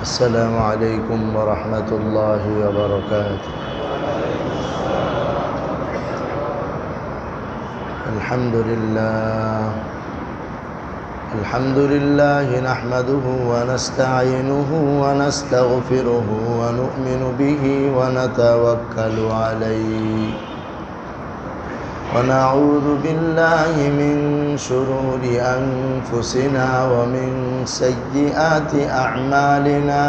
السلام عليكم ورحمة الله وبركاته. الحمد لله نحمده ونستعينه ونستغفره ونؤمن به ونتوكل عليه ونعوذ بالله من شرور أنفسنا ومن سيئات أعمالنا.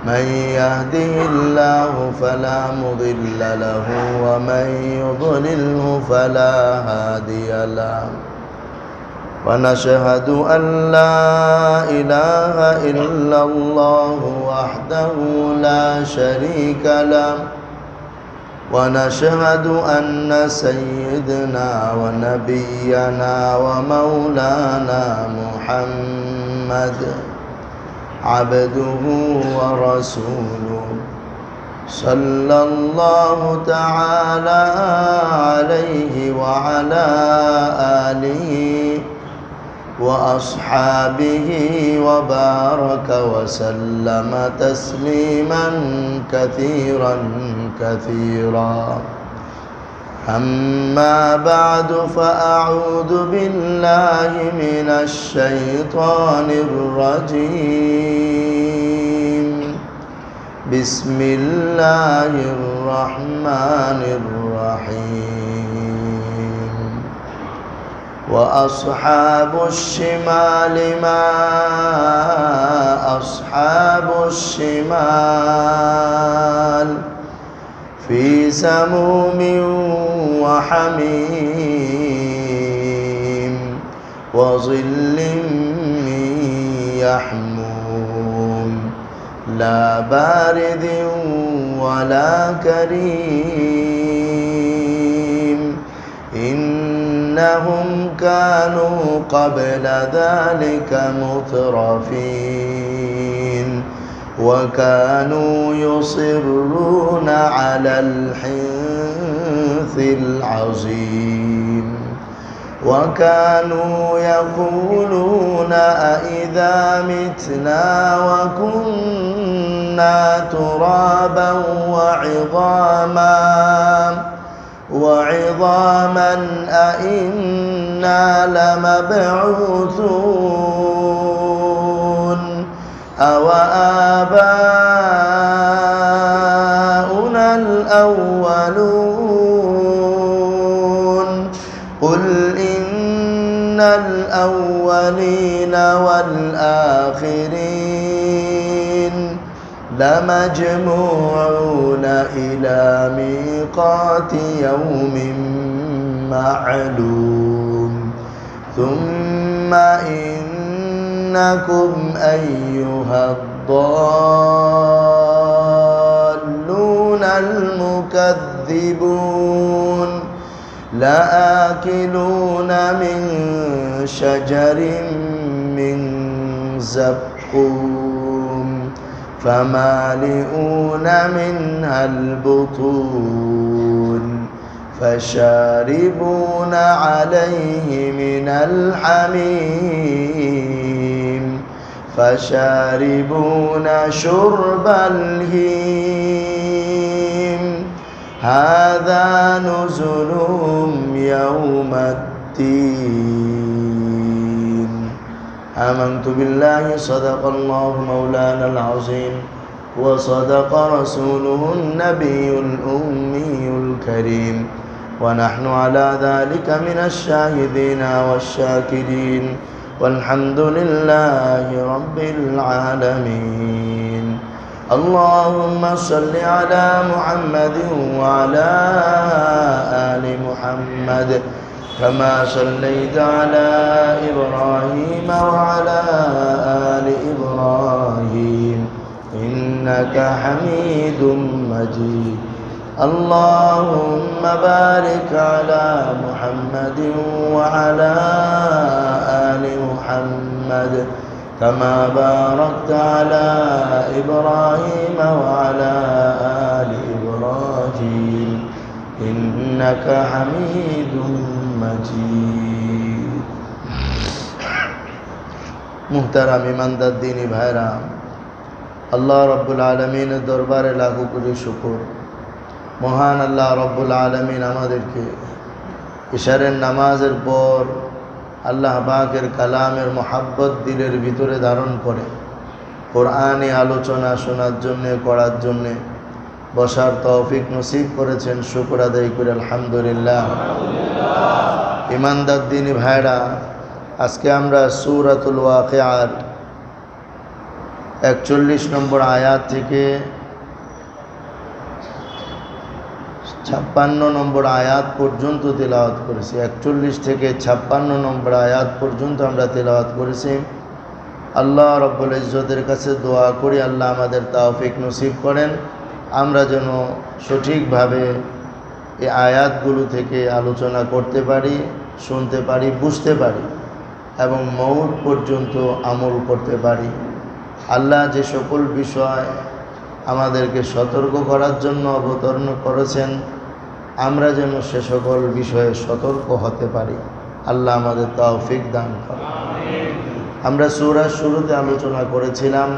من يهده الله فلا مضل له ومن يضلله فلا هادي له. ونشهد أن لا إله إلا الله وحده لا شريك له. ونشهد أن سيدنا ونبينا ومولانا محمد عبده ورسوله صلى الله تعالى عليه وعلى آله وأصحابه وبارك وسلم تسليما كثيرا كثيرا. أما بعد فأعوذ بالله من الشيطان الرجيم. بسم الله الرحمن الرحيم. وأصحاب الشمال ما أصحاب الشمال في سموم وحميم وظل من يحموم لا بارد ولا كريم. إنهم كانوا قبل ذلك مترفين وكانوا يصرون على الحنث العظيم وكانوا يقولون أئذا متنا وكنا ترابا وعظاما أئنا لمبعوثون أو آباؤنا الأولون. قل إن الأولين والآخرين لمجموعون إلى ميقات يوم معلوم. ثم إنكم أيها الضالون المكذبون لآكلون من شجر من زقوم فمالئون منها البطون فشاربون عليه من الحميم فشاربون شرب الهيم. هذا نزلهم يوم الدين. آمنت بالله صدق الله مولانا العظيم وصدق رسوله النبي الأمي الكريم ونحن على ذلك من الشاهدين والشاكرين والحمد لله رب العالمين. اللهم صل على محمد وعلى آل محمد كما صليت على إبراهيم وعلى آل إبراهيم إنك حميد مجيد. اللهم بارك على محمد وعلى آل محمد كما باركت على إبراهيم وعلى آل إبراهيم إنك حميد مجيد. মুহতারাম ইমানদার দ্বীনী ভাইরা, আল্লাহ রব্বুল আলমিনের দরবারে লাখো কোটি শুকর। মহান আল্লাহ রব্বুল আলমিন আমাদেরকে ইশারের নামাজের পর আল্লাহ পাকের কালামের মোহাব্বত দিলের ভিতরে ধারণ করে কোরআনী আলোচনা শোনার জন্যে, করার জন্যে বসার তৌফিক নসিব করেছেন। শুকর আদায় করে আলহামদুলিল্লাহ। ইমানদার দিনী ভাইরা, আজকে আমরা সূরাতুল ওয়াকিয়ার 41 নম্বর আয়াত থেকে 56 নম্বর আয়াত পর্যন্ত তেলাওয়াত করেছি। 41 থেকে 56 নম্বর আয়াত পর্যন্ত আমরা তেলাওয়াত করেছি। আল্লাহ রব্বুল ইজ্জতের কাছে দোয়া করি আল্লাহ আমাদের তৌফিক নসিব করেন, আমরা যেন সঠিকভাবে এই আয়াতগুলো থেকে আলোচনা করতে পারি, শুনতে পারি, বুঝতে পারি এবং মওত পর্যন্ত আমল করতে পারি। আল্লাহ যে সকল বিষয় আমাদেরকে সতর্ক করার জন্য অবতরণ করেছেন, আমরা যেন সে সকল বিষয়ে সতর্ক হতে পারি। আল্লাহ আমাদের তৌফিক দান করেন। আমরা সূরার শুরুতে আলোচনা করেছিলাম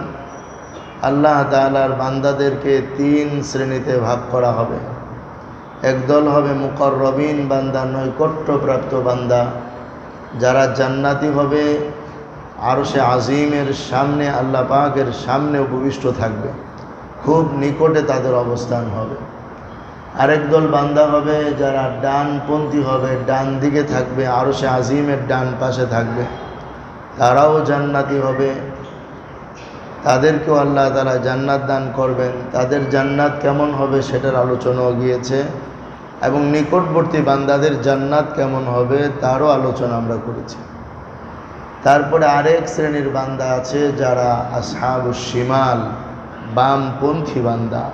আল্লাহ তাআলার বান্দাদেরকে 3 শ্রেণীতে ভাগ করা হবে। একদল হবে মুকাররবিন বান্দা, নৈকট্যপ্রাপ্ত বান্দা, যারা জান্নাতি হবে, আরশে আজিমের সামনে আল্লাহ পাকের সামনে উপবিষ্ট থাকবে, খুব নিকটে তাদের অবস্থান হবে। আরেক দল বান্দা হবে যারা ডানপন্থী হবে, ডান দিকে থাকবে, আরশে আজিমের ডান পাশে থাকবে, তারাও জান্নাতি হবে। তাদেরকেও আল্লাহ তাআলা জান্নাত দান করবেন। তাদের জান্নাত কেমন হবে সেটার আলোচনাও গিয়েছে এবং নিকটবর্তী বান্দাদের জান্নাত কেমন হবে তারও আলোচনা আমরা করেছি। তারপরে আরেক শ্রেণীর বান্দা আছে যারা আসহাবুশ শিমাল, বামপন্থী বান্দা।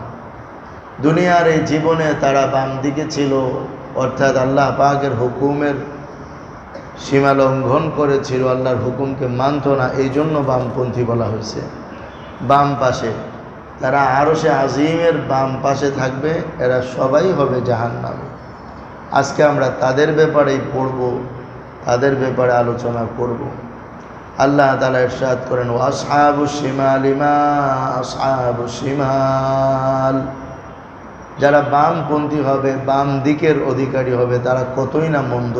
দুনিয়ার এই জীবনে তারা বাম দিকে ছিল, অর্থাৎ আল্লাহ পাকের হুকুমের সীমা লঙ্ঘন করেছিল, আল্লাহর হুকুমকে মানত না, এই জন্য বামপন্থী বলা হয়েছে। বাম পাশে তারা আরশে আজিমের বাম পাশে থাকবে, এরা সবাই হবে জাহান্নামী। আজকে আমরা তাদের ব্যাপারেই পড়ব, তাদের ব্যাপারে আলোচনা করব। আল্লাহ তাআলা ইরশাদ করেন, ওয়াসহাবুশ শিমালি মা আসহাবুশ শিমাল। যারা বামপন্থী হবে, বাম দিকের অধিকারী হবে, তারা কতই না মন্দ,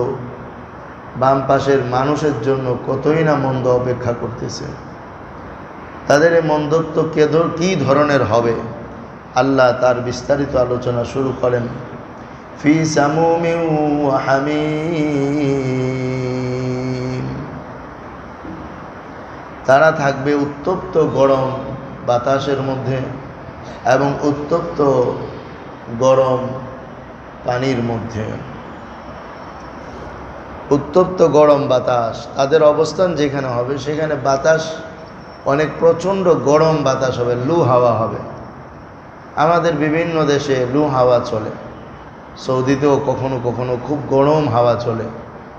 বাম পাশের মানুষের জন্য কতই না মন্দ অপেক্ষা করতেছে। তাদের এই মন্দত্ব কী ধরনের হবে আল্লাহ তার বিস্তারিত আলোচনা শুরু করেন। ফি সামুমিন ওয়া হামিম। তারা থাকবে উত্তপ্ত গরম বাতাসের মধ্যে এবং উত্তপ্ত গরম পানির মধ্যে। উত্তপ্ত গরম বাতাস, তাদের অবস্থান যেখানে হবে সেখানে বাতাস অনেক প্রচণ্ড গরম বাতাস হবে, লু হাওয়া হবে। আমাদের বিভিন্ন দেশে লু হাওয়া চলে, সৌদিতেও কখনো কখনো খুব গরম হাওয়া চলে,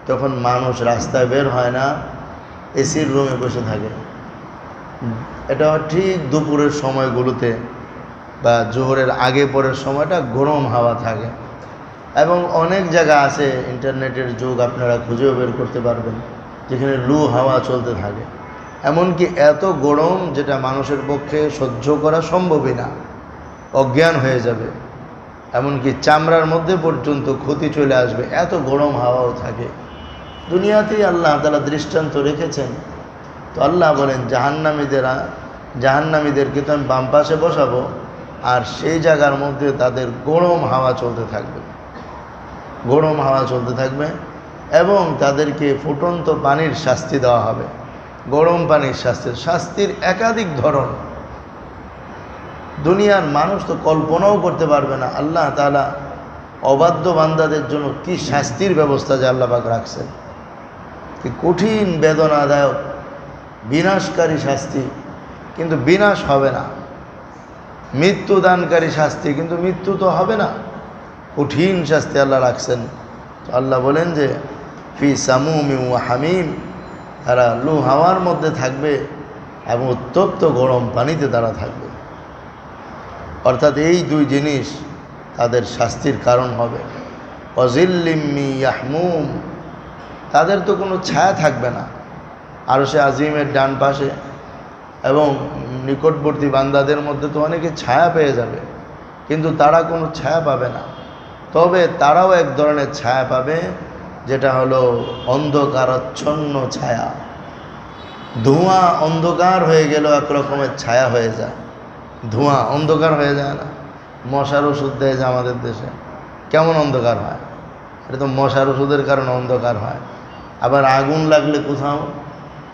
তখন মানুষ রাস্তায় বের হয় না, এসির রুমে বসে থাকে। এটা ঠিক দুপুরের সময়গুলোতে বা জোহরের আগে পরের সময়টা গরম হাওয়া থাকে। এবং অনেক জায়গা আছে, ইন্টারনেটের যুগ, আপনারা খুঁজেও বের করতে পারবেন যেখানে লু হাওয়া চলতে থাকে। এমনকি এত গরম যেটা মানুষের পক্ষে সহ্য করা সম্ভবই না, অজ্ঞান হয়ে যাবে, এমনকি চামড়ার মধ্যে পর্যন্ত ক্ষতি চলে আসবে, এত গরম হাওয়াও থাকে। দুনিয়াতেই আল্লাহ তাআলা দৃষ্টান্ত রেখেছেন। তো আল্লাহ বলেন জাহান্নামীদেরকে তো আমি বাম পাশে বসাবো, আর সেই জায়গার মধ্যে তাদের গরম হাওয়া চলতে থাকবে, গরম হাওয়া চলতে থাকবে এবং তাদেরকে ফুটন্ত পানির শাস্তি দেওয়া হবে। গরম পানির শাস্তির একাধিক ধরন দুনিয়ার মানুষ তো কল্পনাও করতে পারবে না। আল্লাহ তাআলা অবাধ্য বান্দাদের জন্য কি শাস্তির ব্যবস্থা যে আল্লাহ পাক রাখছেন, কি কঠিন বেদনাদায়ক বিনাশকারী শাস্তি, কিন্তু বিনাশ হবে না। মৃত্যুদানকারী শাস্তি, কিন্তু মৃত্যু তো হবে না। কঠিন শাস্তি আল্লাহ রাখছেন। তো আল্লাহ বলেন যে ফি সামুমিন ওয়া হামিম, তারা লু হাওয়ার মধ্যে থাকবে এবং উত্তপ্ত গরম পানিতে তারা থাকবে। অর্থাৎ এই দুই জিনিস তাদের শাস্তির কারণ হবে। ওয়াজিল্লিম মিন ইয়াহমুম, তাদের তো কোনো ছায়া থাকবে না। আরশে আজিমের ডান পাশে এবং নিকটবর্তী বান্দাদের মধ্যে তো অনেকে ছায়া পেয়ে যাবে, কিন্তু তারা কোনো ছায়া পাবে না। তবে তারাও এক ধরনের ছায়া পাবে, যেটা হলো অন্ধকারাচ্ছন্ন ছায়া। ধোঁয়া অন্ধকার হয়ে গেল এক রকমের ছায়া হয়ে যায়। ধোঁয়া অন্ধকার হয়ে যায় না? মশার ওষুধ দেয় যে আমাদের দেশে, কেমন অন্ধকার হয়? এটা তো মশার ওষুধের কারণে অন্ধকার হয়। আবার আগুন লাগলে কোথাও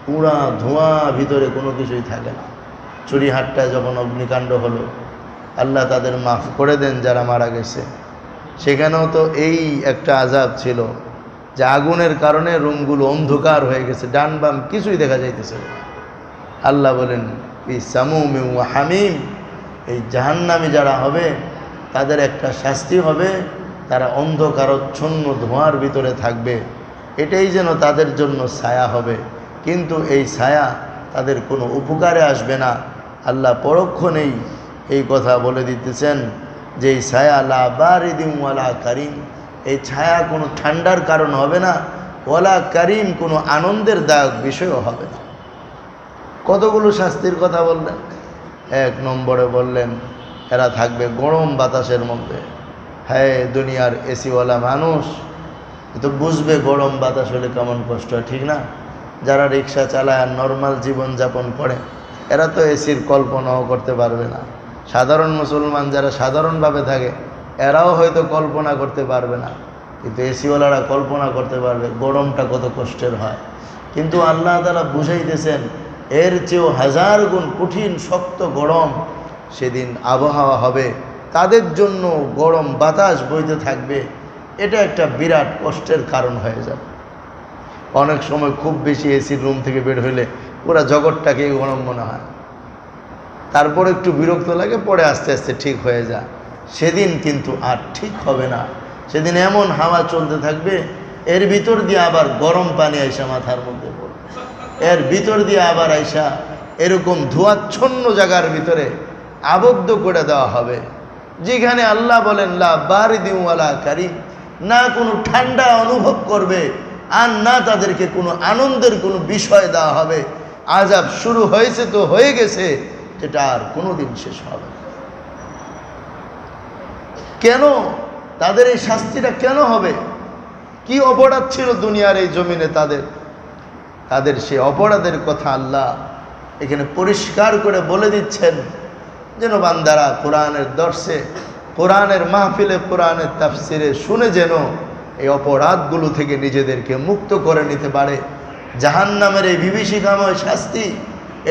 পুরা ধোঁয়া, ভিতরে কোনো কিছুই থাকে না। চুরিহাট্টায় যখন অগ্নিকাণ্ড হলো, আল্লাহ তাদের মাফ করে দেন যারা মারা গেছে, সেখানেও তো এই একটা আযাব ছিল যে আগুনের কারণে রুমগুলো অন্ধকার হয়ে গেছে, ডান বাম কিছুই দেখা যাইতেছে না। আল্লাহ বলেন ফি সামুমিন ওয়া হামিম, এই জাহান্নামী যারা হবে তাদের একটা শাস্তি হবে, তারা অন্ধকারাচ্ছন্ন ধোঁয়ার ভিতরে থাকবে। এটাই যেন তাদের জন্য ছায়া হবে, কিন্তু এই ছায়া তাদের কোনো উপকারে আসবে না। আল্লাহ পরক্ষণেই এই কথা বলে দিতেছেন যে এই ছায়া লা বারিদিন ওয়ালা কারিম, এই ছায়া কোনো ঠান্ডার কারণ হবে না, ওয়ালা কারিম কোনো আনন্দের দায়ক বিষয়ও হবে না। কতগুলো শাস্তির কথা বললেন। এক নম্বরে বললেন এরা থাকবে গরম বাতাসের মধ্যে। হ্যাঁ, দুনিয়ার এসিওয়ালা মানুষ তো বুঝবে গরম বাতাস হলে কেমন কষ্ট হয়, ঠিক না? যারা রিক্সা চালায় আর নর্মাল জীবনযাপন করে, এরা তো এসির কল্পনাও করতে পারবে না। সাধারণ মুসলমান যারা সাধারণভাবে থাকে, এরাও হয়তো কল্পনা করতে পারবে না, কিন্তু এসিওয়ালারা কল্পনা করতে পারবে গরমটা কত কষ্টের হয়। কিন্তু আল্লাহ তাআলা বুঝাইতেছেন এর চেয়েও হাজার গুণ কঠিন শক্ত গরম সেদিন আবহাওয়া হবে, তাদের জন্য গরম বাতাস বইতে থাকবে। এটা একটা বিরাট কষ্টের কারণ হয়ে যাবে। অনেক সময় খুব বেশি এসির রুম থেকে বের হইলে পুরা জগৎটাকে গরম মনে হয়, তারপর একটু বিরক্ত লাগে, পরে আস্তে আস্তে ঠিক হয়ে যায়। সেদিন কিন্তু আর ঠিক হবে না। সেদিন এমন হাওয়া চলতে থাকবে, এর ভিতর দিয়ে আবার গরম পানি আইসা মাথার মধ্যে পড়বে, এর ভিতর দিয়ে আবার আইসা এরকম ধোঁয়াচ্ছন্ন জায়গার ভিতরে আবদ্ধ করে দেওয়া হবে, যেখানে আল্লাহ বলেন লা বারিদিন ওয়ালা কারিম, না কোনো ঠান্ডা অনুভব করবে আর না তাদেরকে কোনো আনন্দের কোনো বিষয় দেওয়া হবে। আযাব শুরু হয়েছে তো হয়ে গেছে, যেটা আর কোনোদিন শেষ হবে না। কেন তাদের এই শাস্তিটা কেন হবে? কি অপরাধ ছিল দুনিয়ার এই জমিনে তাদের সেই অপরাধের কথা আল্লাহ এখানে পরিষ্কার করে বলে দিচ্ছেন, যেন বান্দারা কোরআনের দর্শে, কোরআনের মাহফিলে, কোরআনের তাফসিরে শুনে যেন এই অপরাধগুলো থেকে নিজেদেরকে মুক্ত করে নিতে পারে। জাহান্নামের এই বিভীষিকাময় শাস্তি,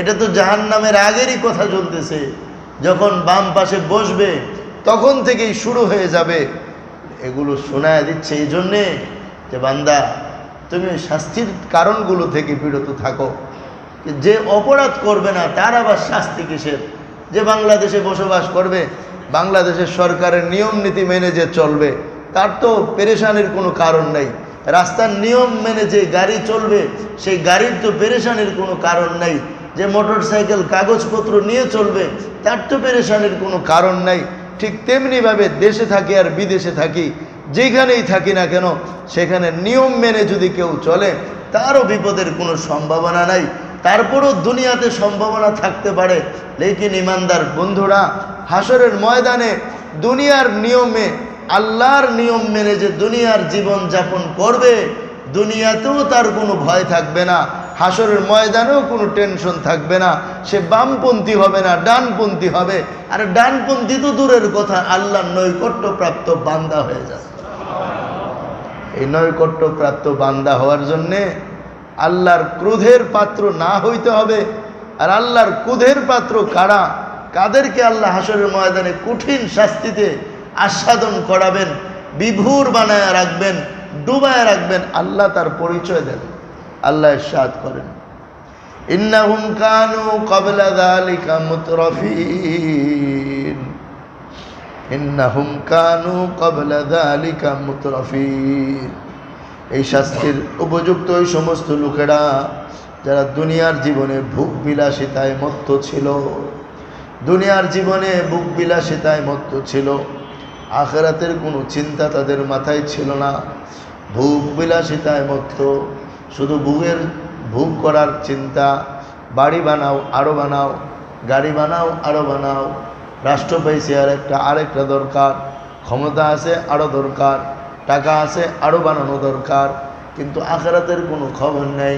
এটা তো জাহান্নামের আগেরই কথা চলতেছে। যখন বাম পাশে বসবে তখন থেকেই শুরু হয়ে যাবে। এগুলো শোনায় দিচ্ছে এই জন্যে যে বান্দা তুমি শাস্তির কারণগুলো থেকে বিরত থাকো। যে অপরাধ করবে না তার আবার শাস্তি কিসের? যে বাংলাদেশে বসবাস করবে, বাংলাদেশের সরকারের নিয়ম নীতি মেনে যে চলবে, তার তো পেরেশানির কোনো কারণ নেই। রাস্তার নিয়ম মেনে যে গাড়ি চলবে, সেই গাড়ির তো পেরেশানির কোনো কারণ নেই। যে মোটর সাইকেল কাগজপত্র নিয়ে চলবে, তার তো পেরেশানির কোনো কারণ নাই। ঠিক তেমনিভাবে দেশে থাকি আর বিদেশে থাকি, যেখানেই থাকি না কেন, সেখানে নিয়ম মেনে যদি কেউ চলে, তারও বিপদের কোনো সম্ভাবনা নাই। তারপরও দুনিয়াতে সম্ভাবনা থাকতে পারে, লেকিন ইমানদার বন্ধুরা, হাসরের ময়দানে দুনিয়ার নিয়মে, আল্লাহর নিয়ম মেনে যে দুনিয়ার জীবন যাপন করবে, দুনিয়াতেও তার কোনো ভয় থাকবে না, হাসরের ময়দানেও কোনো টেনশন থাকবে না। সে বামপন্থী হবে না, ডানপন্থী হবে। আর ডানপন্থী তো দূরের কথা, আল্লাহর নৈকট্যপ্রাপ্ত বান্দা হয়ে যাবে। এই নৈকট্যপ্রাপ্ত বান্দা হওয়ার জন্যে আল্লাহর ক্রোধের পাত্র না হইতে হবে। আর আল্লাহর ক্রোধের পাত্র কারা? কাদেরকে আল্লাহ হাসরের ময়দানে কঠিন শাস্তিতে আস্বাদন করাবেন, বিভোর বানায় রাখবেন, ডুবায় রাখবেন, আল্লাহ তার পরিচয় দেন। আল্লাহ ইরশাদ করেন, ইন্নাহুম কানু ক্বাবলা যালিকা মুতরাফিন, ইন্নাহুম কানু ক্বাবলা যালিকা মুতরাফিন। এই শাস্তির উপযুক্ত ওই সমস্ত লোকেরা যারা দুনিয়ার জীবনে ভোগ বিলাসিতায় মত্ত ছিল, দুনিয়ার জীবনে ভোগ বিলাসিতায় মত্ত ছিল, আখিরাতের কোনো চিন্তা তাদের মাথায় ছিল না। ভোগ বিলাসিতায় মত্ত, শুধু ভোগ করার চিন্তা, বাড়ি বানাও আরও বানাও, গাড়ি বানাও আরও বানাও, রাষ্ট্র পাইছে আরেকটা দরকার, ক্ষমতা আছে আরও দরকার, টাকা আছে আরও বানানো দরকার, কিন্তু আখিরাতের কোনো খবর নেই।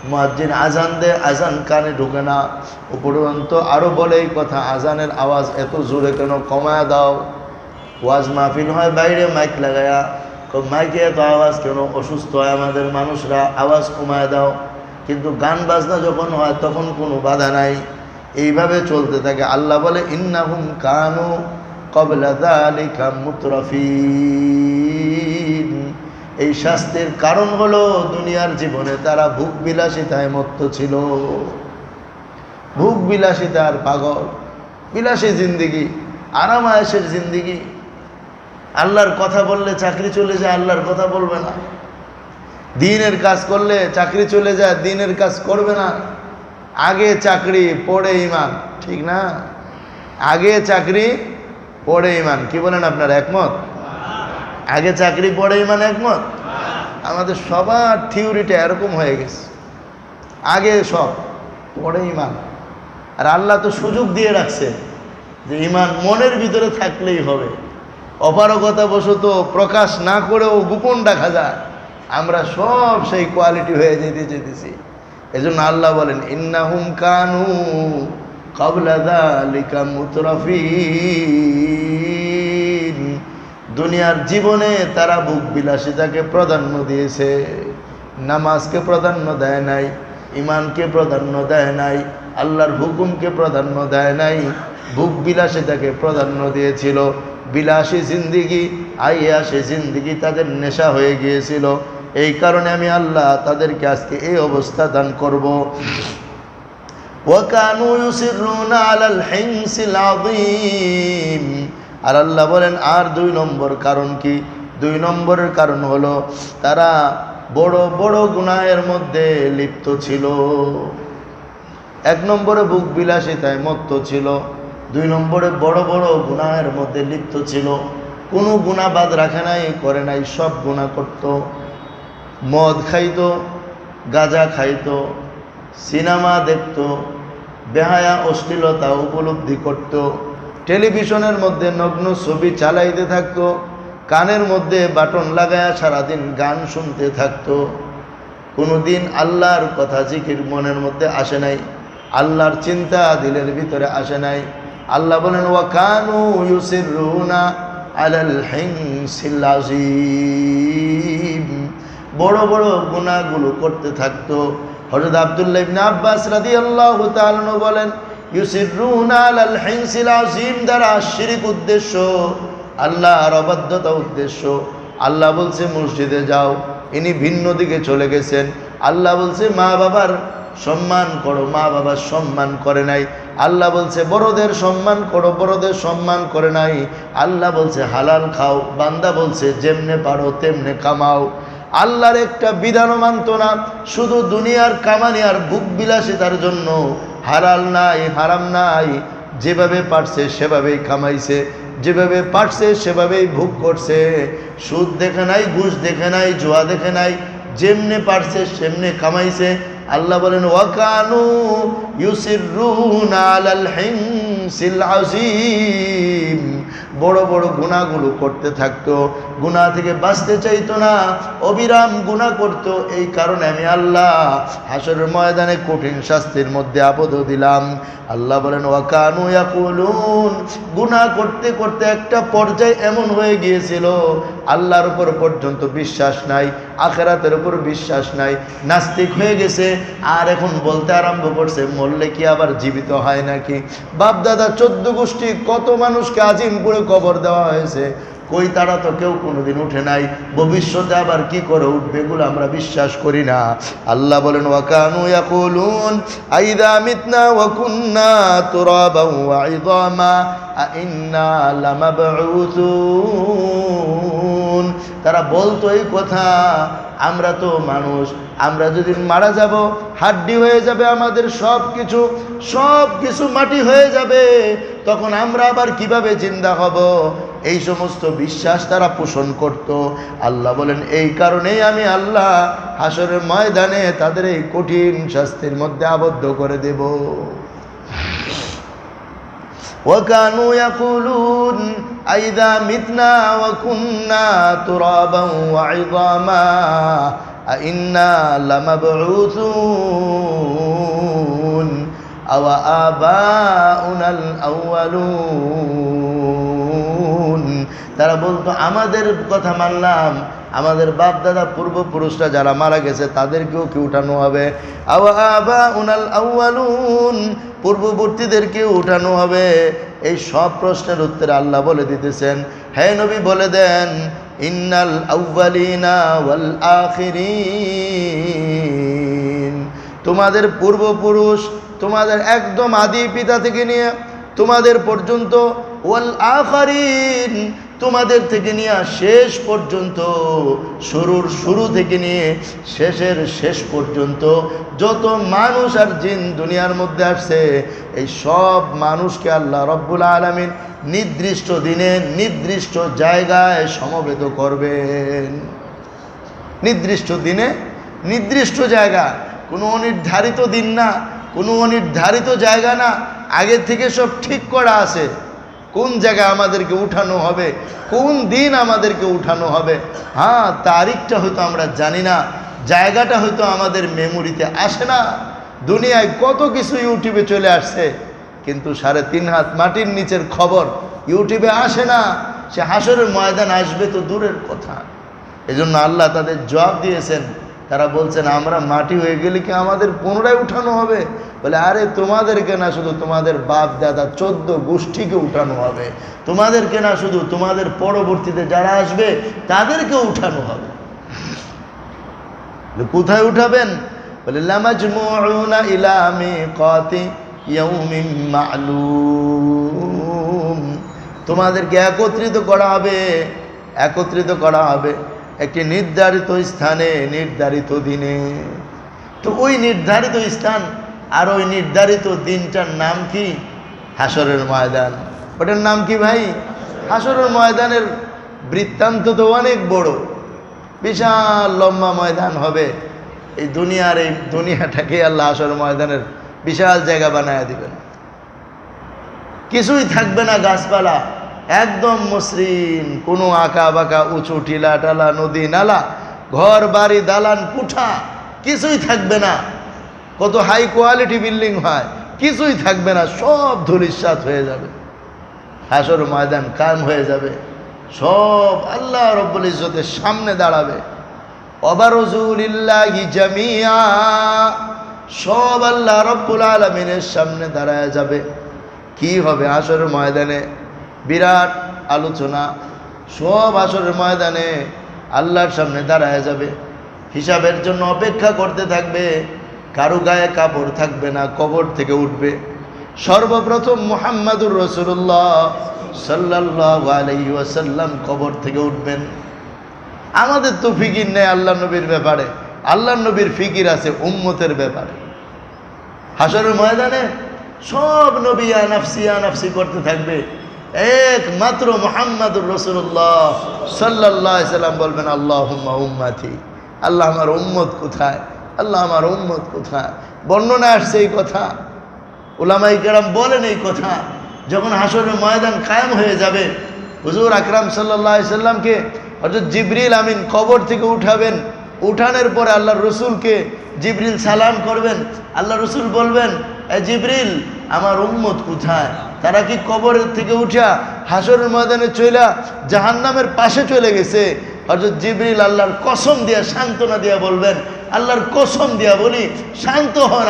মুয়াজ্জিন আজান দে, আজান কানে ঢোকে না, উপরন্ত আরও বলে এই কথা, আজানের আওয়াজ এত জোরে কেন, কমায় দাও। ওয়াজ মাহফিল হয় বাইরে মাইক লাগায়া, মাইকে এত আওয়াজ কেন, অসুস্থ হয় আমাদের মানুষরা, আওয়াজ কমায় দাও। কিন্তু গান বাজনা যখন হয় তখন কোনো বাধা নাই। এইভাবে চলতে থাকে। আল্লাহ বলে ইন্নাহুম কানু ক্বাবলা যালিকা মুতরাফিন। এই শাস্তির কারণ হলো দুনিয়ার জীবনে তারা ভোগ বিলাসিতায় মত্ত ছিল। ভোগ বিলাসিতার পাগল, বিলাসী জিন্দিগি, আরাম আয়েশের জিন্দিগি। আল্লাহর কথা বললে চাকরি চলে যায়, আল্লাহর কথা বলবে না। দিনের কাজ করলে চাকরি চলে যায়, দিনের কাজ করবে না। আগে চাকরি পরে ইমান, ঠিক না? আগে চাকরি পরে ইমান, কি বলেন আপনারা, একমত? আগে চাকরি পরে ইমান, একমত? আমাদের সবার থিওরিটা এরকম হয়ে গেছে, আগে সব পরে ইমান। আর আল্লাহ তো সুযোগ দিয়ে রাখছে যে ইমান মনের ভিতরে থাকলেই হবে, অপারগতাবশত প্রকাশ না করেও গোপন রাখা যায়। আমরা সব সেই কোয়ালিটি হয়ে যেতেছি। এজন্য আল্লাহ বলেন ইন্নাহুম কানু ক্বাবলা যালিকা মুতরাফিন। দুনিয়ার জীবনে তারা ভোগ বিলাসিতাকে প্রাধান্য দিয়েছে, নামাজকে প্রাধান্য দেয় নাই, ইমানকে প্রাধান্য দেয় নাই, আল্লাহর হুকুমকে প্রাধান্য দেয় নাই, ভোগ বিলাসিতাকে প্রাধান্য দিয়েছিল। বিলাসী জিন্দিগি, আইয়াসে জিন্দিগি তাদের নেশা হয়ে গিয়েছিল। এই কারণে আমি আল্লাহ তাদেরকে আজকে এই অবস্থা দান করব। ওয়াকানু ইউসিরুনা আলাল হিনসিল আযীম। আর আল্লাহ বলেন আর 2 নম্বর কারণ কি? 2 নম্বরের কারণ হলো তারা বড় বড় গুনাহের মধ্যে লিপ্ত ছিল। 1 নম্বরে ভোগ বিলাসিতায় মত্ত ছিল, 2 নম্বরে বড় বড় গুনাহের মধ্যে লিপ্ত ছিল। কোনো গুনাহ বাদ রাখে নাই, করে নাই, সব গুনাহ করত। মদ খাইতো, গাঁজা খাইতো, সিনেমা দেখত, বেহায়া অশ্লীলতা উপলব্ধি করত, টেলিভিশনের মধ্যে নগ্ন ছবি চালাইতে থাকতো, কানের মধ্যে বাটন লাগায়া সারাদিন গান শুনতে থাকতো। কোনো দিন আল্লাহর কথা জিকির মনের মধ্যে আসে নাই, আল্লাহর চিন্তা দিলের ভিতরে আসে নাই। আল্লাহ বলেন ওয়া কানু ইউসিরুনা আলাল হিনসিল আযীম। বড় বড় গুনাহগুলো করতে থাকতো। হযরত আব্দুল্লাহ ইবনে আব্বাস রাদিয়াল্লাহু তাআলা আনহু বলেন ইউসিরুনা আলাল হিনসিল আযীম দ্বারা শিরক উদ্দেশ্য, আল্লাহর অবাধ্যতা উদ্দেশ্য। আল্লাহ বলছে মসজিদে যাও, ইনি ভিন্ন দিকে চলে গেছেন। আল্লাহ বলছে মা বাবার সম্মান করো, মা বাবার সম্মান করে নাই। আল্লাহ বলছে বড়দের সম্মান করো, বড়দের সম্মান করে নাই। আল্লাহ বলছে হালাল খাও, বান্দা বলছে যেমনে পারো তেমনে কামাও। আল্লাহর একটা বিধানও মানত না, শুধু দুনিয়ার কামানি আর ভোগ বিলাসিতার জন্য হালাল নাই হারাম নাই, যেভাবে পারছে সেভাবেই কামাইছে, যেভাবে পারছে সেভাবেই ভোগ করছে। সুদ দেখে নাই, ঘুষ দেখে নাই, জুয়া দেখে নাই, যেমনে পারছে সেমনে কামাইছে। আল্লাহ বলেন ওয়াকানু ইউসিরুনা আলাল হিনসিল আযীম। বড় বড় গুনাহগুলো করতে থাকতো, গুনাহ থেকে বাঁচতে চাইতো না, অবিরাম গুনাহ করত। এই কারণে আমি আল্লাহ হাসরের ময়দানে কঠিন শাস্তির মধ্যে আবদ্ধ দিলাম। আল্লাহ বলেন ওয়াকানু ইয়াকুলুন। গুনাহ করতে করতে একটা পর্যায়ে এমন হয়ে গিয়েছিল আল্লাহর উপর পর্যন্ত বিশ্বাস নাই, আখিরাতের উপর বিশ্বাস নাই, নাস্তিক হয়ে গেছে। আর এখন বলতে আরম্ভ করছে মরলে কি আবার জীবিত হয় নাকি? বাপ দাদা 14 গোষ্ঠী কত মানুষকে আজিম করে কবর দেওয়া হয়েছে, কই তারা তো কেউ কোনোদিন উঠে নাই, ভবিষ্যতে আবার কি করে উঠবে এগুলো আমরা বিশ্বাস করি না। আল্লাহ বলেন ওয়াকানু ইয়াকুলুন আইযা মিতনা ওয়া কুন্না তুরাবান ওয়া ইযামা আইন্না লামাবউসুন। তারা বলতো এই কথা, আমরা তো মানুষ, আমরা যদি মারা যাব হাড্ডি হয়ে যাবে, আমাদের সব কিছু মাটি হয়ে যাবে, তখন আমরা আবার কিভাবে জিন্দা হব? এই সমস্ত বিশ্বাস তারা পোষণ করত। আল্লাহ বলেন এই কারণেই আমি আল্লাহ হাসরের ময়দানে তাদের এই কঠিন শাস্তির মধ্যে আবদ্ধ করে দেব। وكانوا يقولون أئذا متنا وكنا ترابا وعظاما أئنا لمبعوثون أو آباؤنا الأولون। তারা বলতো আমাদের কথা মানলাম, আমাদের বাপ দাদা পূর্বপুরুষরা যারা মারা গেছে তাদেরকেও কি উঠানো হবে? আও আবাউনাল আউয়ালুন, পূর্ববর্তীদেরকেও উঠানো হবে। এই সব প্রশ্নের উত্তরে আল্লাহ বলে দিতেছেন, হে নবী বলে দেন, ইন্নাল আউয়ালিনা ওয়াল আখিরিন, তোমাদের পূর্বপুরুষ, তোমাদের একদম আদি পিতা থেকে নিয়ে তোমাদের পর্যন্ত, ওয়াল আখিরিন, তোমাদের থেকে নিয়ে শেষ পর্যন্ত, শুরুর শুরু থেকে নিয়ে শেষের শেষ পর্যন্ত যত মানুষ আর জিন দুনিয়ার মধ্যে আসছে, এই সব মানুষকে আল্লাহ রব্বুল আলামিন নির্দিষ্ট দিনে নির্দিষ্ট জায়গায় সমবেত করবেন। নির্দিষ্ট দিনে নির্দিষ্ট জায়গা, কোনো অনির্ধারিত দিন না, কোনো অনির্ধারিত জায়গা না, আগে থেকে সব ঠিক করা আছে কোন জায়গায় আমাদেরকে উঠানো হবে, কোন দিন আমাদেরকে উঠানো হবে। হ্যাঁ, তারিখটা হয়তো আমরা জানি না, জায়গাটা হয়তো আমাদের মেমোরিতে আসে না। দুনিয়ায় কত কিছু ইউটিউবে চলে আসছে, কিন্তু 3.5 হাত মাটির নিচের খবর ইউটিউবে আসে না। সে হাসরের ময়দান আসবে তো দূরের কথা। এজন্য আল্লাহ তাদের জবাব দিয়েছেন। তারা বলছেন আমরা মাটি হয়ে গেলে কি আমাদের পুনরায় উঠানো হবে? বলে আরে তোমাদেরকে না, শুধু তোমাদের বাপ দাদা 14 গোষ্ঠীকে উঠানো হবে। তোমাদেরকে না, শুধু তোমাদের পরবর্তীতে যারা আসবে তাদেরকে উঠানো হবে। কোথায় উঠাবেন? বলে লামাজমুউনা ইলা মিকাতি ইয়াউমিন মা'লুম, তোমাদেরকে একত্রিত করা হবে, একত্রিত করা হবে একটি নির্ধারিত স্থানে, নির্ধারিত দিনে। তো ওই নির্ধারিত স্থান আর ওই নির্ধারিত দিনটার নাম কি? হাসরের ময়দান। ওটার নাম কি ভাই? হাসরের ময়দানের বৃত্তান্ত তো অনেক বড়, বিশাল লম্বা ময়দান হবে। এই দুনিয়ার, এই দুনিয়াটাকে আল্লাহ হাসরের ময়দানের বিশাল জায়গা বানায় দিবেন। কিছুই থাকবে না, গাছপালা একদম মসৃণ, কোনো আঁকা বাঁকা উঁচু টিলা টালা নদী নালা ঘর বাড়ি দালান কুঠা কিছুই থাকবে না। কত হাই কোয়ালিটি বিল্ডিং হয়, কিছুই থাকবে না, সব ধূলিসাৎ হয়ে যাবে। হাসর ময়দান কায়েম হয়ে যাবে, সব আল্লাহ রব্বুল ইজ্জতের সামনে দাঁড়াবে। ওয়াবারুজুলিল্লাহি জামিআ, সব আল্লাহ রব্বুল আলামিনের সামনে দাঁড়ায় যাবে। কি হবে হাসর ময়দানে? বিরাট আলোচনা। সব হাসরের ময়দানে আল্লাহর সামনে দাঁড়ায় যাবে, হিসাবের জন্য অপেক্ষা করতে থাকবে। কারো গায়ে কাপড় থাকবে না, কবর থেকে উঠবে। সর্বপ্রথম মুহাম্মাদুর রাসূলুল্লাহ সাল্লাল্লাহু আলাইহি ওয়াসাল্লাম কবর থেকে উঠবেন। আমাদের তো ফিকির নেই আল্লাহ নবীর ব্যাপারে, আল্লাহ নবীর ফিকির আছে উম্মতের ব্যাপারে। হাসরের ময়দানে সব নবী ইয়া নাফসি করতে থাকবে, একমাত্র মুহাম্মাদুর রাসূলুল্লাহ সাল্লাল্লাহু আলাইহি সাল্লাম বলবেন আল্লাহুম্মা উম্মতি, আল্লাহ আমার উম্মত কোথায়, আল্লাহ আমার উম্মত কোথায়। বর্ণনা আসছে এই কথা, উলামায়ে কেরাম বলেন এই কথা। যখন হাসরের ময়দান কায়েম হয়ে যাবে, হুজুর আকরাম সাল্লাল্লাহু আলাইহি সাল্লামকে হযরত জিবরিল আমিন কবর থেকে উঠাবেন। উঠানোর পরে আল্লাহর রসুলকে জিবরিল সালাম করবেন। আল্লাহ রসুল বলবেন, এ জিবরিল আমার উম্মত কোথায়? তারা কি কবরের থেকে উঠা হাসরের ময়দানে চইলা জাহান্নামের পাশে চলে গেছে? হযরত জিবরিল আল্লাহর কসম দিয়া সান্ত্বনা দিয়া বলবেন, আল্লাহর কসম দিয়া বলি শান্ত হন,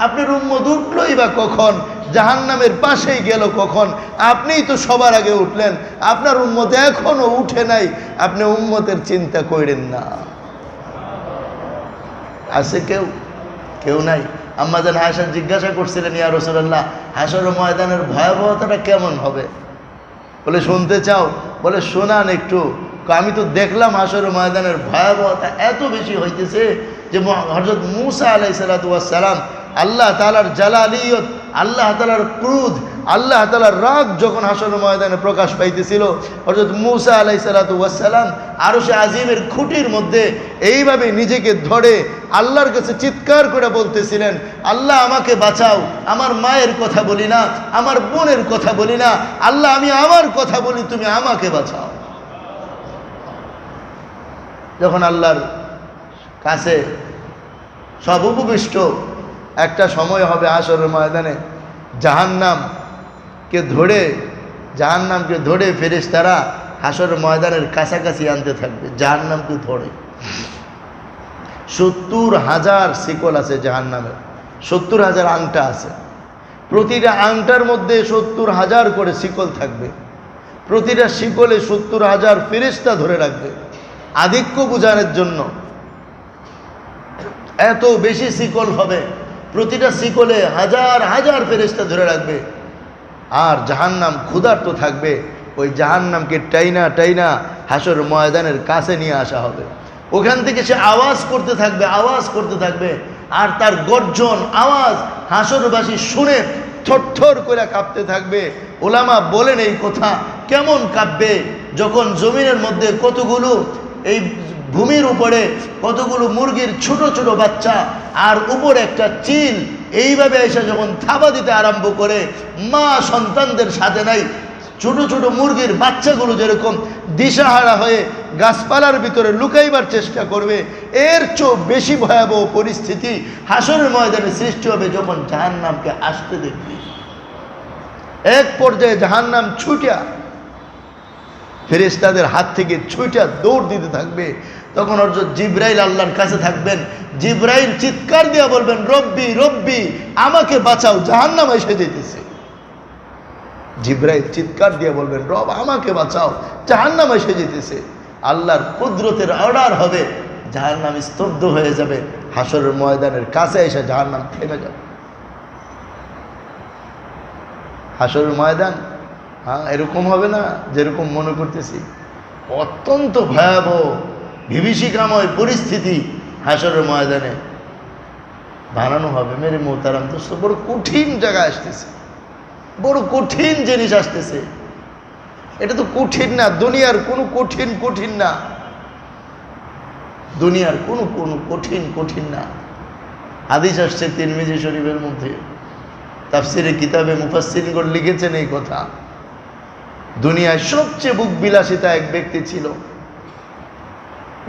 আপনার উম্মত উঠলই বা কখন? জাহান্নামের পাশেই গেল কখন? আপনিই তো সবার আগে উঠলেন, আপনার উম্মত এখনো উঠে নাই, আপনি উম্মতের চিন্তা করেন না। আছে কেউ? কেউ নাই। আম্মা জান আয়েশা জিজ্ঞাসা করছিলেন, ইয়া রাসূলুল্লাহ হাসরের ময়দানের ভয়াবহতাটা কেমন হবে? বলে শুনতে চাও? বলে শোনান একটু। আমি তো দেখলাম হাসরের ময়দানের ভয়াবহতা এত বেশি হইতেছে যে হযরত মূসা আলাইহিস সালাতু ওয়াস সালাম, আল্লাহ তাআলার জালালিয়ত, আল্লাহ তাআলার ক্রোধ আল্লাহ তাআলার রাগ যখন হাসরের ময়দানে প্রকাশ পাইতেছিল, হযরত মূসা আলাইহিস সালাতু ওয়াস সালাম আরশে আজিমের খুঁটির মধ্যে এইভাবে নিজেকে ধরে আল্লাহর কাছে চিৎকার করে বলতেছিলেন, আল্লাহ আমাকে বাঁচাও, আমার মায়ের কথা বলি না, আমার বোনের কথা বলি না, আল্লাহ আমি আমার কথা বলি, তুমি আমাকে বাঁচাও। যখন আল্লাহর কাছে সব উপবিষ্ট, একটা সময় হবে হাসরের ময়দানে জাহান্নামকে ধরে ফেরেশতারা হাসরের ময়দানের কাছাকাছি আনতে থাকবে। জাহান্নামকে ধরে 70,000 শিকল আছে জাহান্নামের, 70,000 আংটা আছে। প্রতিটা আংটার মধ্যে 70,000 করে শিকল থাকবে। প্রতিটা শিকলে 70,000 ফেরেশতা ধরে রাখবে আধিক্য বোঝানোর জন্য। এত বেশি শিকল হবে, প্রতিটা শিকলে হাজার হাজার ফেরেশতা ধরে রাখবে। আর জাহান্নাম ক্ষুধার্ত থাকবে, ওই জাহান্নামকে টাইনা টাইনা হাসর ময়দানের কাছে নিয়ে আসা হবে। ওখান থেকে সে আওয়াজ করতে থাকবে, আর তার গর্জন আওয়াজ হাসরবাসী শুনে থরথর করে কাঁপতে থাকবে। ওলামা বলেন এই কথা কেমন কাঁপবে, যখন জমিনের মধ্যে কতগুলো, এই ভূমির উপরে কতগুলো মুরগির ছোট ছোট বাচ্চা, আর উপরে একটা চিল এইভাবে এসে যখন থাবা দিতে আরম্ভ করে, মা সন্তানদের সাথে নাই, ছোট ছোট মুরগির বাচ্চাগুলো যেরকম দিশাহারা হয়ে গাছপালার ভিতরে লুকাইবার চেষ্টা করবে, এর চেয়েও বেশি ভয়াবহ পরিস্থিতি হাসরের ময়দানে সৃষ্টি হবে যখন জাহান্নামকে আসতে দেখবে। এক পর্যায়ে জাহান্নাম ছুটিয়া ফেরেশতাদের হাত থেকে ছুটিয়া দৌড় দিতে থাকবে। তখন হযরত জিবরাইল আল্লাহর কাছে থাকবেন। জিবরাইল চিৎকার দিয়ে বলবেন, রব্বি রব্বি, আমাকে বাঁচাও, জাহান্নাম এসে যেতেছে। জিবরাইল চিৎকার দিয়ে বলবেন, রব আমাকে বাঁচাও, জাহান্নাম এসে যেতেছে। আল্লাহর কুদরতের অর্ডার হবে, জাহান্নাম স্তব্ধ হয়ে যাবে, হাসরের ময়দানের কাছে এসে জাহান্নাম থেমে যাবে। হাসরের ময়দান এরকম হবে না যেরকম মনে করতেছি, অত্যন্ত ভয়াবহ বিভীষিকাময় পরিস্থিতি হাসরের ময়দানে বানানো হবে। মেরে মোহতারাম দোস্ত, বড় কঠিন জায়গা আসতেছে, বড় কঠিন জিনিস আসতেছে। এটা তো কঠিন না, দুনিয়ার কোনো কঠিন না, দুনিয়ার কোনো কঠিন না। হাদিস আসছে তিরমিজি শরীফের মধ্যে, তাফসিরে কিতাবে মুফাসসিরগণ লিখেছেন এই কথা। দুনিয়ায় সবচেয়ে বুক বিলাসিতা এক ব্যক্তি ছিল,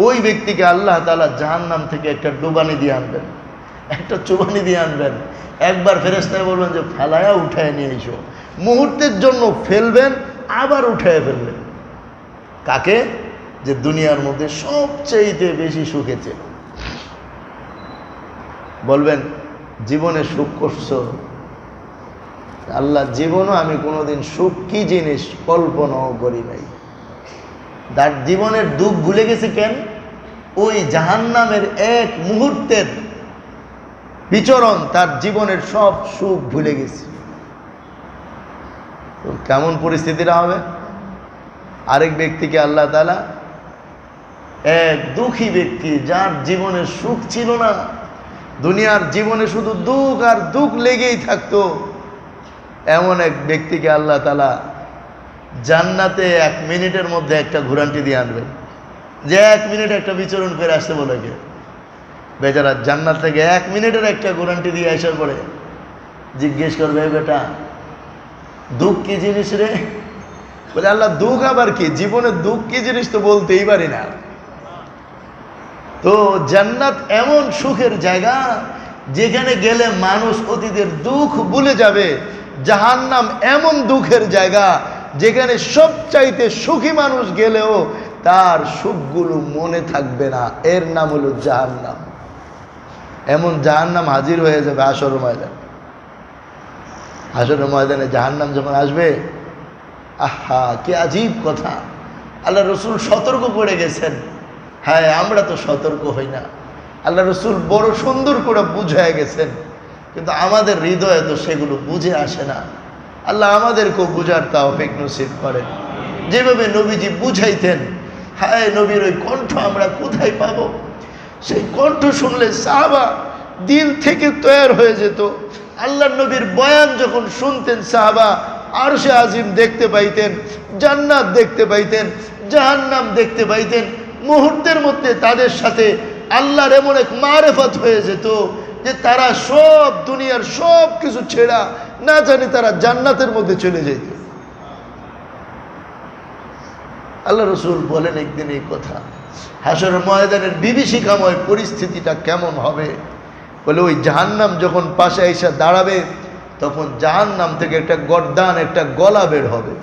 ওই ব্যক্তিকে আল্লাহ তাআলা জাহান্নাম থেকে একটা ডুবানি দিয়ে আনবেন, একটা চুবানি দিয়ে আনবেন। একবার ফেরেশতায় বলবেন যে ফেলায়া উঠায় নিয়ে এসো, মুহূর্তের জন্য ফেলবেন, আবার উঠায় ফেলবেন। কাকে? যে দুনিয়ার মধ্যে সবচেয়ে বেশি সুখে ছিল। বলবেন জীবনে সুখ করছো? আল্লাহ, জীবনও আমি কোনোদিন সুখ কি জিনিস কল্পনাও করি নাই। তার জীবনের দুঃখ ভুলে গেছে কেন? ওই জাহান্নামের এক মুহূর্তের বিচরণ তার জীবনের সব সুখ ভুলে গেছে। তো কেমন পরিস্থিতিটা হবে? আরেক ব্যক্তিকে আল্লাহ তাআলা, এক দুঃখী ব্যক্তি যার জীবনের সুখ ছিল না, দুনিয়ার জীবনে শুধু দুঃখ আর দুঃখ লেগেই থাকতো, এমন এক ব্যক্তিকে আল্লাহ তাআলা জান্নাতে 1 মিনিটের মধ্যে একটা ঘোরান্টি দিয়ে আনবেন, যে 1 মিনিট একটা বিচরণ করে আসতে বলে। কে বেচারা জান্নাত থেকে 1 মিনিটের একটা গ্যারান্টি দিয়ে আসার পরে জিজ্ঞেস করবে, বেটা দুঃখ কি জিনিস রে? বলে, আল্লাহ দুঃখ আবার কি? জীবনে দুঃখ কি জিনিস তো বলতেই পারি না। তো জান্নাত এমন সুখের জায়গা যেখানে গেলে মানুষ অতীতের দুঃখ ভুলে যাবে। জাহান্নাম এমন দুঃখের জায়গা যেখানে সবচাইতে সুখী মানুষ গেলেও তার সুখগুলো মনে থাকবে না। এর নাম হলো জাহান্নাম। এমন জাহান্নাম হাজির হয়ে যাবে হাসরের ময়দানে। হাসরের ময়দানে জাহান্নাম যখন আসবে, আহা কি আজীব কথা! আল্লাহ রসুল সতর্ক করে গেছেন। হ্যাঁ, আমরা তো সতর্ক হই না। আল্লাহ রসুল বড় সুন্দর করে বুঝায় গেছেন, কিন্তু আমাদের হৃদয়ে তো সেগুলো বুঝে আসে না। আল্লাহ আমাদেরকেও বুঝার তৌফিক নসিব করেন। যেভাবে নবীজি বুঝাইতেন, হায় নবীর ওই কণ্ঠ আমরা কোথায় পাবো? সেই কণ্ঠ শুনলে সাহাবা দিল থেকে তৈরি হয়ে যেত, আল্লাহর নবীর বয়ান যখন শুনতেন সাহাবা আরশে আজিম দেখতে পাইতেন, জান্নাত দেখতে পাইতেন, জাহান্নাম দেখতে পাইতেন। মুহূর্তের মধ্যে তাদের সাথে আল্লাহর এমন এক মারেফত হয়ে যেত যে তারা সব দুনিয়ার সব কিছু ছেড়া না জানি তারা জান্নাতের মধ্যে চলে যেত। আল্লাহ রসুল বলেন একদিন এই কথা, হাসরের ময়দানের বিভীষিকাময় পরিস্থিতিটা কেমন হবে? বলে ওই জাহান্নাম যখন পাশে এসে দাঁড়াবে তখন জাহান্নাম থেকে একটা গর্দান, একটা গলা বের হবে,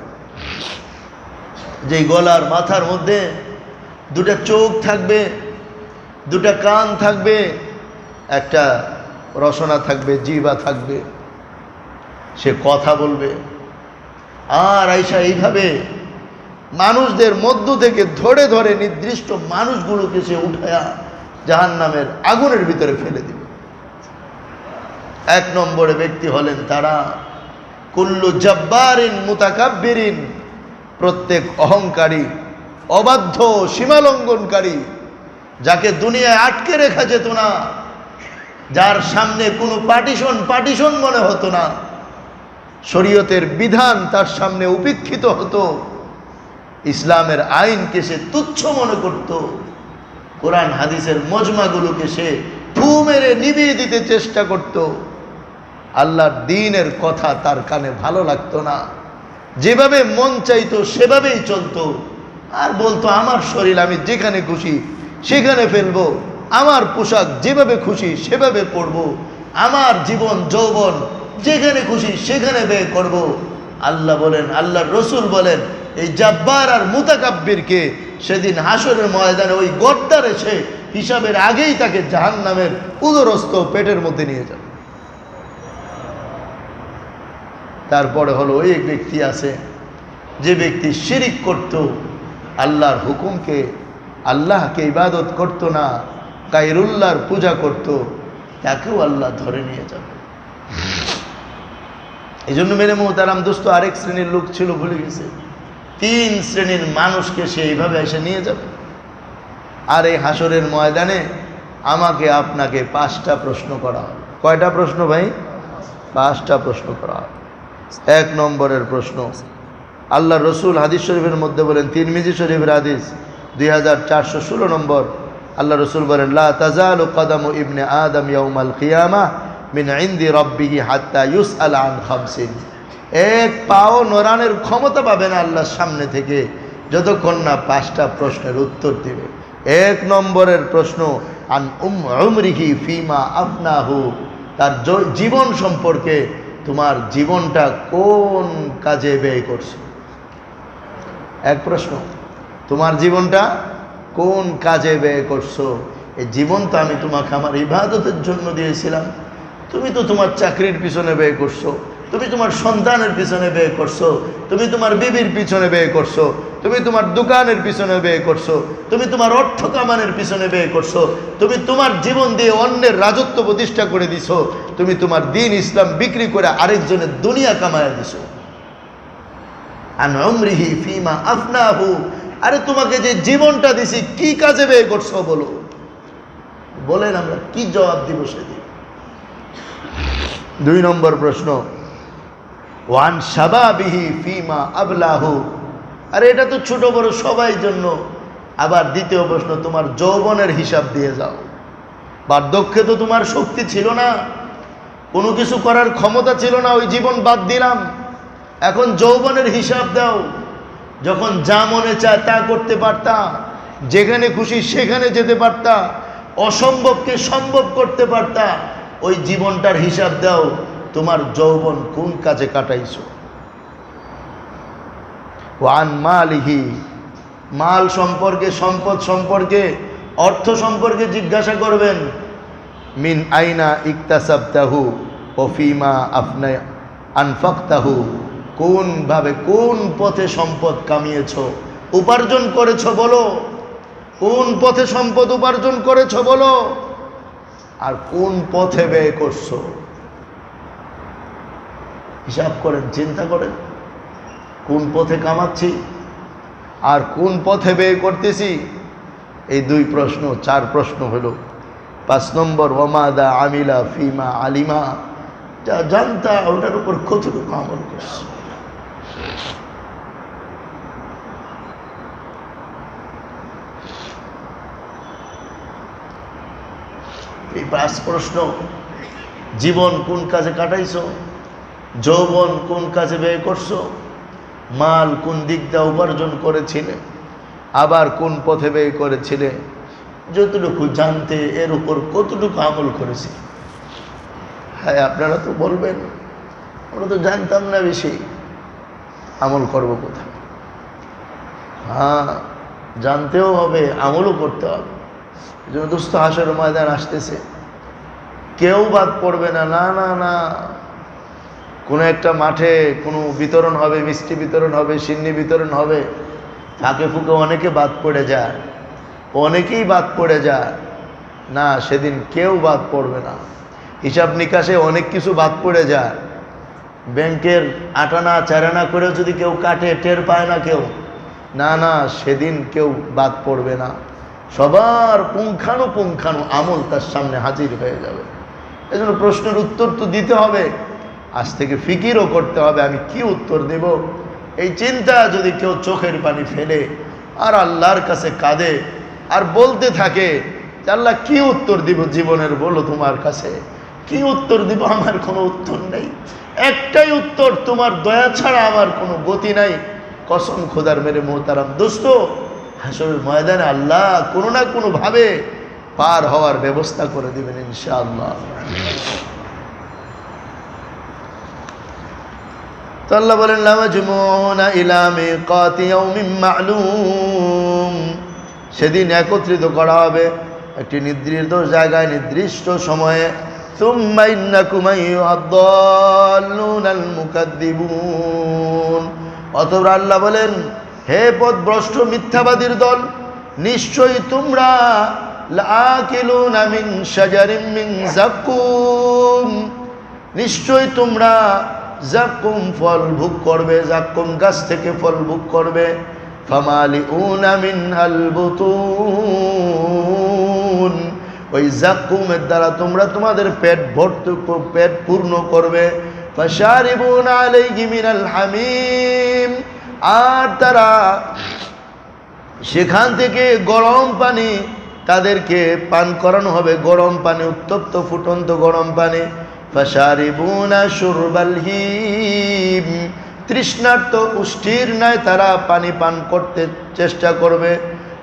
যেই গলার মাথার মধ্যে দুটা চোখ থাকবে, দুটা কান থাকবে, একটা রসনা থাকবে, জিহ্বা থাকবে, সে কথা বলবে। আর আইসা এইভাবে মানুষদের মধ্য থেকে ধরে ধরে নির্দিষ্ট মানুষগুলোকে সে উঠায়া জাহান্নামের আগুনের ভিতরে ফেলে দিবে। এক নম্বরে ব্যক্তি হলেন তারা কুল্লু জব্বারিন মুতাকাব্বিরিন, প্রত্যেক অহংকারী, অবাধ্য, সীমালঙ্ঘনকারী, যাকে দুনিয়ায় আটকে রেখা যেত না, যার সামনে কোনো পার্টিশন মনে হতো না, শরীয়তের বিধান তার সামনে উপেক্ষিত হতো, ইসলামের আইনকে সে তুচ্ছ মনে করত, কোরআন হাদিসের মজমাগুলোকে সে ফু মেরে নিভিয়ে দিতে চেষ্টা করত, আল্লাহর দ্বীনের কথা তার কানে ভালো লাগতো না, যেভাবে মন চাইতো সেভাবেই চলতো, আর বলতো আমার শরীর আমি যেখানে খুশি সেখানে ফেলবো, আমার পোশাক যেভাবে খুশি সেভাবে পরবো, আমার জীবন যৌবন যেখানে খুশি সেখানে ব্যয় করব। আল্লাহ বলেন, আল্লাহর রসুল বলেন, এই জাব্বার আর মুতাকাব্বিরকে সেদিন হাসরের ময়দানে ওই গর্দার এসে হিসাবের আগেই তাকে জাহান্নামের উদরস্থ পেটের মধ্যে নিয়ে যাবে। তারপরে হলো ওই এক ব্যক্তি আছে যে ব্যক্তি শিরিক করত, আল্লাহর হুকুমকে, আল্লাহকে ইবাদত করত না, গায়রুল্লাহর পূজা করত, তাকেও আল্লাহ ধরে নিয়ে যাবে। এই জন্য মেরে মোহতারাম দোস্ত, আরেক শ্রেণীর লোক ছিল, ভুলে গেছে, 3 শ্রেণীর মানুষকে সে এইভাবে এসে নিয়ে যাবে। আর এই হাসরের ময়দানে আমাকে আপনাকে 5টা প্রশ্ন করা হবে। কয়টা প্রশ্ন ভাই? 5টা প্রশ্ন করা হবে। 1 নম্বরের প্রশ্ন, আল্লাহ রসুল হাদিস শরীফের মধ্যে বলেন, তিরমিজি শরীফের হাদিস 2416 নম্বর, আল্লাহ রসুল বলেন, লা তাজালু কদামু ইবনে আদম ইয়াউমাল কিয়ামাহ মিন ইনদি রাব্বিহি হাত্তা ইউসআল আন খামসিন। এক পাও নড়ানোর ক্ষমতা পাবে না আল্লাহর সামনে থেকে যতক্ষণ না 5টা প্রশ্নের উত্তর দিবে। 1 নম্বরের প্রশ্ন, আন উমরিহি ফিমা আফনাহু, তার জীবন সম্পর্কে, তোমার জীবনটা কোন কাজে ব্যয় করছো। এক প্রশ্ন, তোমার জীবনটা কোন কাজে ব্যয় করছো। এই জীবন তো আমি তোমাকে আমার ইবাদতের জন্য দিয়েছিলাম, তুমি তো তোমার চাকরির পিছনে ব্যয় করছো, তুমি তোমার সন্তানের পিছনে ব্যয় করছো, তুমি তোমার বিবির পিছনে ব্যয় করছো, তুমি তোমার দোকানের পিছনে ব্যয় করছো, তুমি তোমার অর্থ কামানের পিছনে ব্যয় করছো, তুমি তোমার জীবন দিয়ে অন্যের রাজত্ব প্রতিষ্ঠা করে দিছো, তুমি তোমার দ্বীন ইসলাম বিক্রি করে আরেকজনের দুনিয়া কামায়া দিছো। আন উমরিহি ফিমা আফনাহু, আরে তোমাকে যে জীবনটা দিছি কি কাজে ব্যয় করছো বলো। বলেন আমরা কি জবাব দিব সেদিন। 2 নম্বর প্রশ্ন, ওয়ান শাবাবিহি ফিমা আবলাহু, আরে এটা তো ছোট বড় সবাই জন্য। আবার 2য় প্রশ্ন, তোমার যৌবনের হিসাব দিয়ে যাও। বার্ধক্যে তো তোমার শক্তি ছিল না, কোনো কিছু করার ক্ষমতা ছিল না, ওই জীবন বাদ দিলাম, এখন যৌবনের হিসাব দাও। যখন যা মনে চায় তা করতে পারতা, যেখানে খুশি সেখানে যেতে পারতা, অসম্ভবকে সম্ভব করতে পারতা, ওই জীবনটার হিসাব দাও, তোমার যৌবন কোন কাজে কাটাইছো। ওয়ান মালিহি, মাল সম্পর্কে, সম্পদ সম্পর্কে, অর্থ সম্পর্কে জিজ্ঞাসা করবেন। মিন আইনা ইকতাসাবতাহু ও ফিমা আফনা আনফাকতাহু, কোন ভাবে কোন পথে সম্পদ কামিয়েছো, উপার্জন করেছো বলো, কোন পথে সম্পদ উপার্জন করেছো বলো, আর কোন পথে ব্যয় করছো। হিসাব করেন, চিন্তা করেন, কোন পথে কামাচ্ছি আর কোন পথে ব্যয় করতেছি। এই 2 প্রশ্ন। 4 প্রশ্ন হলো, 5 নম্বর, ওয়ামাদা আমিলা ফিমা আলিমা, যা জানতা ওটার উপর কতটুকু আমল করছে। এই 5 প্রশ্ন, জীবন কোন কাজে কাটাইছো, যৌবন কোন কাজে ব্যয় করছো, মাল কোন দিক দিয়ে উপার্জন করেছিলে, আবার কোন পথে ব্যয় করেছিলে, যতটুকু জানতে এর উপর কতটুকু আমল করেছি। হ্যাঁ, আপনারা তো বলবেন আমরা তো জানতাম না বেশি, আমল করবো কোথায়? হ্যাঁ, জানতেও হবে, আমলও করতে হবে। এই জন্য দোস্ত হাসরের ময়দান আসতেছে, কেউ বাদ পড়বে না। না না না, কোনো একটা মাঠে কোনো বিতরণ হবে, মিষ্টি বিতরণ হবে, সিন্নি বিতরণ হবে, ফাঁকে ফুঁকে অনেকে বাদ পড়ে যায়, অনেকেই বাদ পড়ে যায়। না, সেদিন কেউ বাদ পড়বে না। হিসাব নিকাশে অনেক কিছু বাদ পড়ে যায়। ব্যাংকের 8 আনা 4 আনা করেও যদি কেউ কাটে, টের পায় না কেউ। না না, সেদিন কেউ বাদ পড়বে না। সবার পুঙ্খানুপুঙ্খানু আমল তার সামনে হাজির হয়ে যাবে। এই জন্য প্রশ্নের উত্তর তো দিতে হবে, আজ থেকে ফিকিরও করতে হবে আমি কি উত্তর দেব। এই চিন্তা যদি কেউ চোখের পানি ফেলে আর আল্লাহর কাছে কাঁদে আর বলতে থাকে যে আল্লাহ কি উত্তর দিব জীবনের, বলো তোমার কাছে কি উত্তর দিব, আমার কোনো উত্তর নেই, একটাই উত্তর, তোমার দয়া ছাড়া আমার কোনো গতি নাই। কসম খোদার মেরে মোহতারাম দোস্ত, হাসরের ময়দানে আল্লাহ কোনো না কোনো ভাবে পার হওয়ার ব্যবস্থা করে দিবেন ইনশাআল্লাহ। তো আল্লাহ বলেন লামাজমুনা ইলা মিকাতি ইয়াউমিন মা'লুম, সেদিন একত্রিত করা হবে একটি নির্দিষ্ট জায়গায়, নির্দিষ্ট সময়ে। সুম্মা ইন্নাকুম আইয়ুহাদ-দাল্লুনাল মুকাদ্দিবুন, অতঃপর আল্লাহ বলেন হে পথভ্রষ্ট মিথ্যাবাদীর দল, নিশ্চয়ই তোমরা লাআকিলুনা মিন শাজারিম মিন যাক্কুম, নিশ্চয়ই তোমরা যাক্কুম ফল ভোগ করবে, যাক্কুম গাছ থেকে ফল ভোগ করবে। ফামালিউনা মিনহাল বুতুন, ওই যাক্কুমের দ্বারা তোমরা তোমাদের পেট ভর্তি, পেট পূর্ণ করবে। ফাশারিবুনা আলাইহি মিনাল হামিম, আর তারা সেখান থেকে গরম পানি তাদেরকে পান করানো হবে, গরম পানি, উত্তপ্ত ফুটন্ত গরম পানি। ফাশারিবুনা শুরবাল হিম, তৃষ্ণার্ত উষ্ঠির ন্যায় তারা পানি পান করতে চেষ্টা করবে।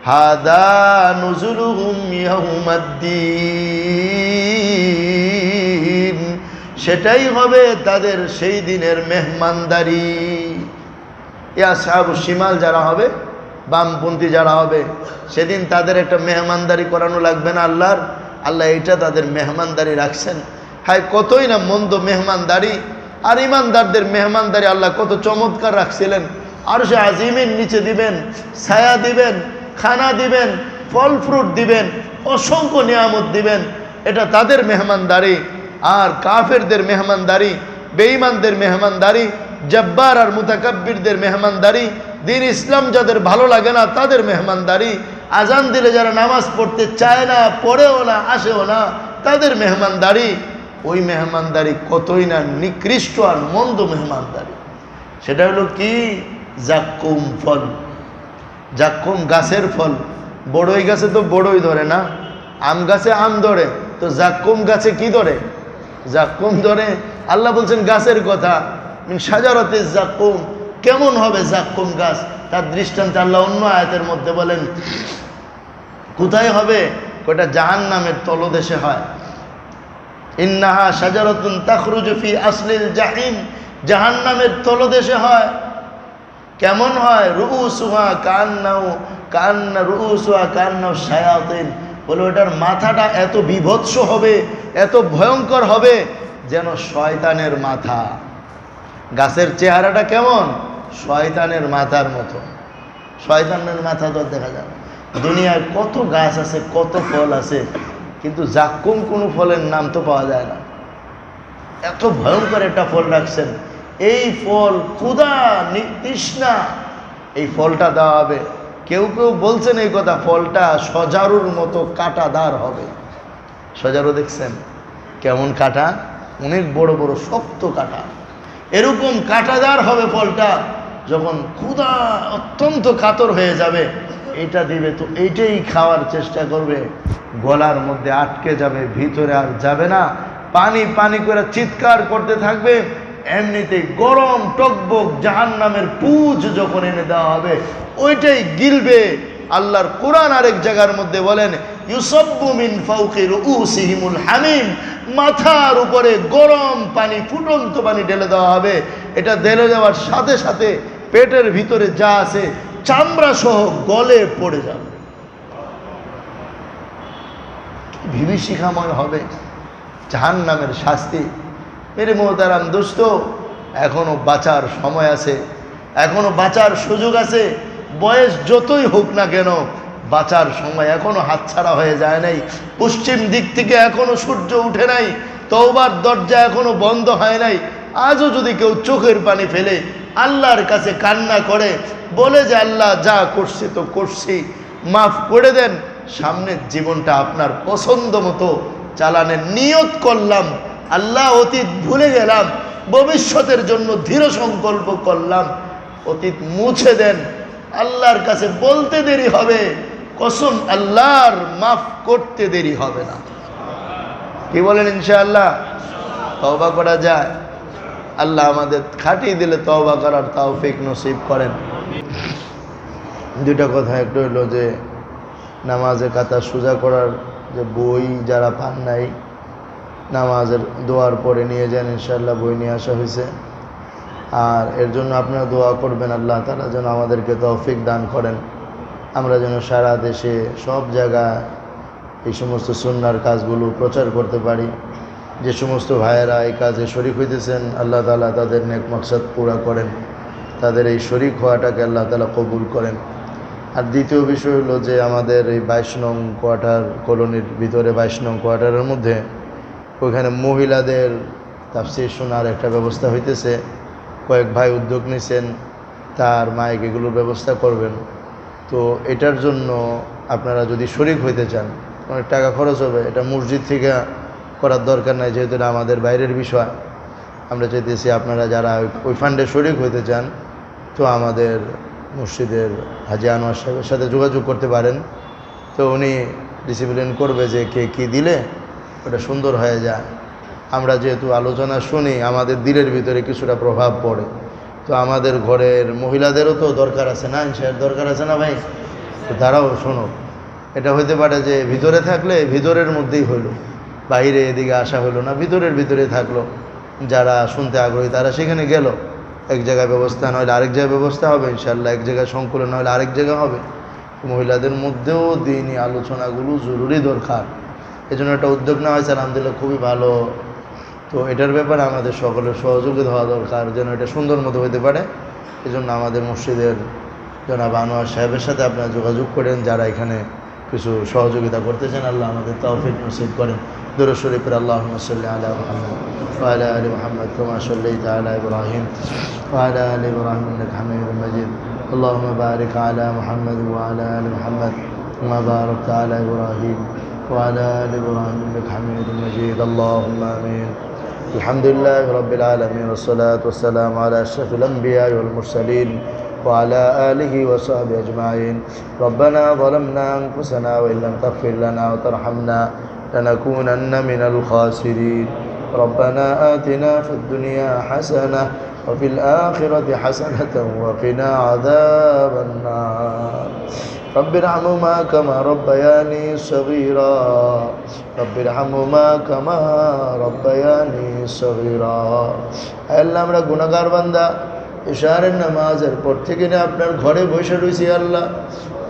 হাদা নুজুলুহুম ইয়াউমাদ্দিন, সেটাই হবে তাদের সেই দিনের মেহমানদারি। ইয়া আসহাবু শিমাল যারা হবে, বামপন্থী যারা হবে, সেদিন তাদের একটা মেহমানদারি করানো লাগবে না আল্লাহর? আল্লাহ এটা তাদের মেহমানদারি রাখছেন। হায় কতই না মন্দ মেহমানদারি, আর ইমানদারদের মেহমানদারি আল্লাহ কত চমৎকার রাখছিলেন। আরশে আজিমের নিচে দিবেন, ছায়া দিবেন, খানা দিবেন, ফল ফ্রুট দিবেন, অসংখ্য নিয়ামত দিবেন, এটা তাদের মেহমানদারি। আর কাফেরদের মেহমানদারি, বেঈমানদের মেহমানদারি, জব্বার আর মুতাকাব্বিরদের মেহমানদারি, দিন ইসলাম যাদের ভালো লাগে না তাদের মেহমানদারি, আজান দিলে যারা নামাজ পড়তে চায় না, পড়েও না, আসেও না, তাদের মেহমানদারি। ওই মেহমানদারি কতই না নিকৃষ্ট আর মন্দ মেহমানদারি। সেটা হলো কি? যাক্কুম ফল, যাক্কুম গাছের ফল। বড়ই গাছে তো বড়ই ধরে না, আম গাছে আম ধরে, তো যাক্কুম গাছে কি ধরে? যাক্কুম ধরে। আল্লাহ বলছেন গাছের কথা, মিন শাজারাতিজ যাক্কুম, কেমন হবে যাক্কুম গাছ? তার দৃষ্টান্ত আল্লাহ অন্য আয়াতের মধ্যে বলেন। কোথায় হবে? ওটা জাহান্নামের তলদেশে হয়। ইন্নাহা শাজারাতুন তাখরুজু ফি আসলিল জাহিম, জাহান্নামের তলদেশে হয়। কেমন হয়? রুউসুহা কান্না রুউসুহা কান্না শায়াতিন, বলে ওটার মাথাটা এত বিভৎস হবে, এত ভয়ঙ্কর হবে যেন শয়তানের মাথা। গাছের চেহারাটা কেমন? শয়তানের মাথার মতো। শয়তানের মাথা তো দেখা যায়। দুনিয়ায় কত গাছ আছে, কত ফল আছে, কিন্তু যাক্কুম কোনো ফলের নাম তো পাওয়া যায় না। এত ভয়ঙ্কর একটা ফল রাখছেন। এই ফল ক্ষুধা তৃষ্ণা, এই ফলটা দেওয়া হবে। কেউ কেউ বলছেন এই কথা, ফলটা সজারুর মতো কাঁটাদার হবে। সজারু দেখছেন কেমন কাঁটা? অনেক বড় বড় শক্ত কাঁটা, এরকম কাঁটাদার হবে ফলটা। যখন ক্ষুধা অত্যন্ত কাতর হয়ে যাবে, এটা দিবে তো এইটাই খাওয়ার চেষ্টা করবে, গলার মধ্যে আটকে যাবে, ভিতরে আর যাবে না, পানি পানি করে চিৎকার করতে থাকবে। এমনিতেই গরম টকবক জাহান্নামের পুজ যখন এনে দেওয়া হবে, ওইটাই গিলবে। আল্লাহর কোরআন আরেক জায়গার মধ্যে বলেন, ইউসাব্বু মিন ফাওকি রুউসিহিমুল হামিম, মাথার উপরে গরম পানি, ফুটন্ত পানি ঢেলে দেওয়া হবে। এটা ঢেলে দেওয়ার সাথে সাথে পেটের ভিতরে যা আছে চামড়া সহ গলে পড়ে যাবে, বিভীষিকাময় হবে জাহান্নামের শাস্তি। মেরে মোহতারাম দোস্ত, এখনো বাঁচার সময় আছে, এখনো বাঁচার সুযোগ আছে। বয়স যতই হোক না কেন, বাঁচার সময় এখনো হাতছাড়া হয়ে যায় নাই। পশ্চিম দিক থেকে এখনো সূর্য উঠে নাই, তওবার দরজা এখনো বন্ধ হয় নাই। আজও যদি কেউ চোখের পানি ফেলে আল্লাহর কাছে কান্না করে, বলে যে আল্লাহ যা করছি তো করছি, মাফ করে দেন, সামনের জীবনটা আপনার পছন্দ মতো চালানের নিয়ত করলাম, আল্লাহ অতীত ভুলে গেলাম, ভবিষ্যতের জন্য দৃঢ় সংকল্প করলাম, অতীত মুছে দেন। আল্লাহর কাছে বলতে দেরি হবে, কসম আল্লাহর মাফ করতে দেরি হবে না। কি বলেন ইনশাআল্লাহ? তওবা করা যায়? আল্লাহ আমাদের খাটিয়ে দিলে তওবা করার তৌফিক নসিব করেন। দুইটা কথা, একটু হলো যে নামাজে কাতা সোজা করার যে বই যারা পান নাই, নামাজের দোয়ার পরে নিয়ে যান, ইনশাআল্লাহ বই নিয়ে আসা হয়েছে। আর এর জন্য আপনারা দোয়া করবেন, আল্লাহ তাআলা যেন আমাদেরকে তৌফিক দান করেন, আমরা যেন সারা দেশে সব জায়গায় এই সমস্ত সুন্নাহর কাজগুলো প্রচার করতে পারি। যে সমস্ত ভাইয়েরা এই কাজে শরীক হইতেছেন, আল্লাহ তাআলা তাদের নেক মাকসাদ পুরা করেন, তাদের এই শরীক হওয়াটাকে আল্লাহ তাআলা কবুল করেন। আর দ্বিতীয় বিষয় হলো যে আমাদের এই 22 নং কোয়ার্টার কলোনির ভিতরে 22 নং কোয়ার্টারের মধ্যে ওইখানে মহিলাদের তাফসীর শোনার একটা ব্যবস্থা হইতেছে। কয়েক ভাই উদ্যোগ নিয়েছেন, তার মাইক এগুলোর ব্যবস্থা করবেন। তো এটার জন্য আপনারা যদি শরীক হইতে চান, অনেক টাকা খরচ হবে, এটা মসজিদ থেকে করার দরকার নাই, যেহেতু এটা আমাদের বাইরের বিষয়। আমরা চাইতেছি আপনারা যারা ওই ফান্ডে শরীক হইতে চান, তো আমাদের মসজিদের হাজী আনোয়ার সাহেবের সাথে যোগাযোগ করতে পারেন। তো উনি ডিসিপ্লিন করবে যে কে কী দিলে ওটা সুন্দর হয়ে যায়। আমরা যেহেতু আলোচনা শুনি, আমাদের দিলের ভিতরে কিছুটা প্রভাব পড়ে। তো আমাদের ঘরের মহিলাদেরও তো দরকার আছে না, ইনশাআল্লাহ দরকার আছে না ভাই? তো তারাও শোনো, এটা হইতে পারে যে ভিতরে থাকলে ভিতরের মধ্যেই হইল, বাইরে এদিকে আসা হইলো না, ভিতরের ভিতরে থাকলো। যারা শুনতে আগ্রহী তারা সেখানে গেল, এক জায়গায় ব্যবস্থা নইলে আরেক জায়গায় ব্যবস্থা হবে, ইনশাআল্লাহ এক জায়গায় সংকুলন নইলে আরেক জায়গায় হবে। মহিলাদের মধ্যেও দিনই আলোচনাগুলো জরুরি দরকার, এজন্য একটা উদ্যোগ নেওয়া হয়েছে, আলহামদুলিল্লাহ খুবই ভালো। তো এটার ব্যাপারে আমাদের সকলের সহযোগিতা হওয়া দরকার, যেন এটা সুন্দর মতো হতে পারে। এজন্য আমাদের মসজিদের জনাব আনোয়ার সাহেবের সাথে আপনারা যোগাযোগ করেন, যারা এখানে কিছু সহযোগিতা করতেছেন। আল্লাহ আমাদের তৌফিক নসিব করেন। দুরূদ শরীফের আল্লাহুম্মা সাল্লি আলা মুহাম্মদ ওয়া আলা আলি মুহাম্মদ কামা সাল্লাইতা আলা ইব্রাহিম ওয়া আলা আলি ইব্রাহিম ইন্নাকা হামিদুম মাজিদ। আল্লাহুম্মা বারিক আলা মুহাম্মদ ওয়া আলা আলি মুহাম্মদ কামা বারাকতা আলা ইব্রাহিম ওয়া আলা আলি ইব্রাহিম ইন্নাকা হামিদুম মাজিদ। আল্লাহুম্মা আমিন। আলহামদুলিল্লাহি রাব্বিল আলামিন ওয়াস সালাতু ওয়াস সালামু আলা আশরাফিল আমবিয়া ওয়াল মুরসালিন وعلى آله وصحبه أجمعين. ربنا ظلمنا أنفسنا وإن لم تغفر لنا وترحمنا لنكونن من الخاسرين. ربنا آتنا في الدنيا حسنة وفي الآخرة حسنة وقنا عذاب النار. رب ارحمهما كما ربياني صغيرا. رب ارحمهما كما ربياني صغيرا. আল্লাহ আমরা গুনাহগার বান্দা, ইশারের নামাজের পর থেকে না আপনার ঘরে বসে রয়েছি আল্লাহ,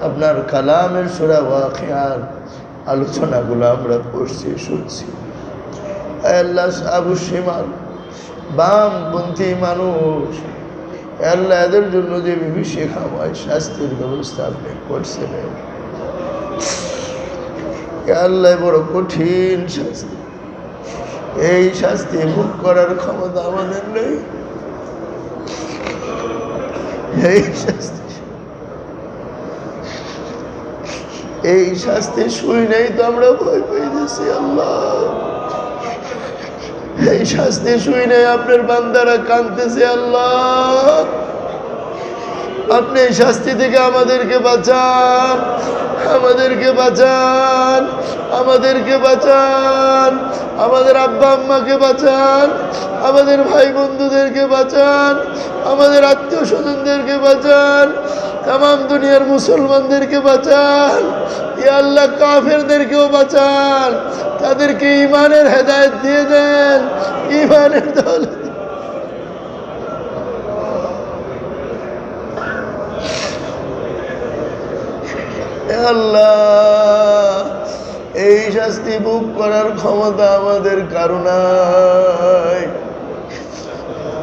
আপনার কালামের সূরা ওয়াকিয়ার আলোচনাগুলো আমরা পড়ছি শুনছি। আল্লাহ আবু শিমাল বামপন্থী মানুষ, আল্লাহ এদের জন্য যে বিভীষিকাময় শাস্তির ব্যবস্থা আপনি করছেন, আল্লাহ বড় কঠিন শাস্তি, এই শাস্তি মুখ করার ক্ষমতা আমাদের নেই। এই শাস্তি শুই নাই তো আমরা ভয় পেয়ে গেছি আল্লাহ। এই শাস্তি শুনে আপনার বান্দারা কাঁদতেছে। আল্লাহ, আপনি এই শাস্তি থেকে আমাদেরকে বাঁচান, আমাদেরকে বাঁচান, আমাদেরকে বাঁচান, আমাদের আব্বা আম্মাকে বাঁচান, আমাদের ভাই বন্ধুদেরকে বাঁচান, আমাদের আত্মীয় স্বজনদেরকে বাঁচান, তাম দুনিয়ার মুসলমানদেরকে বাঁচান। ইয়া আল্লাহ, কাফেরদেরকেও বাঁচান, তাদেরকে ঈমানের হেদায়েত দিয়ে দেন, ঈমানের দৌলত। আল্লাহ, এই শাস্তি ভোগ করার ক্ষমতা আমাদের কারো নাই,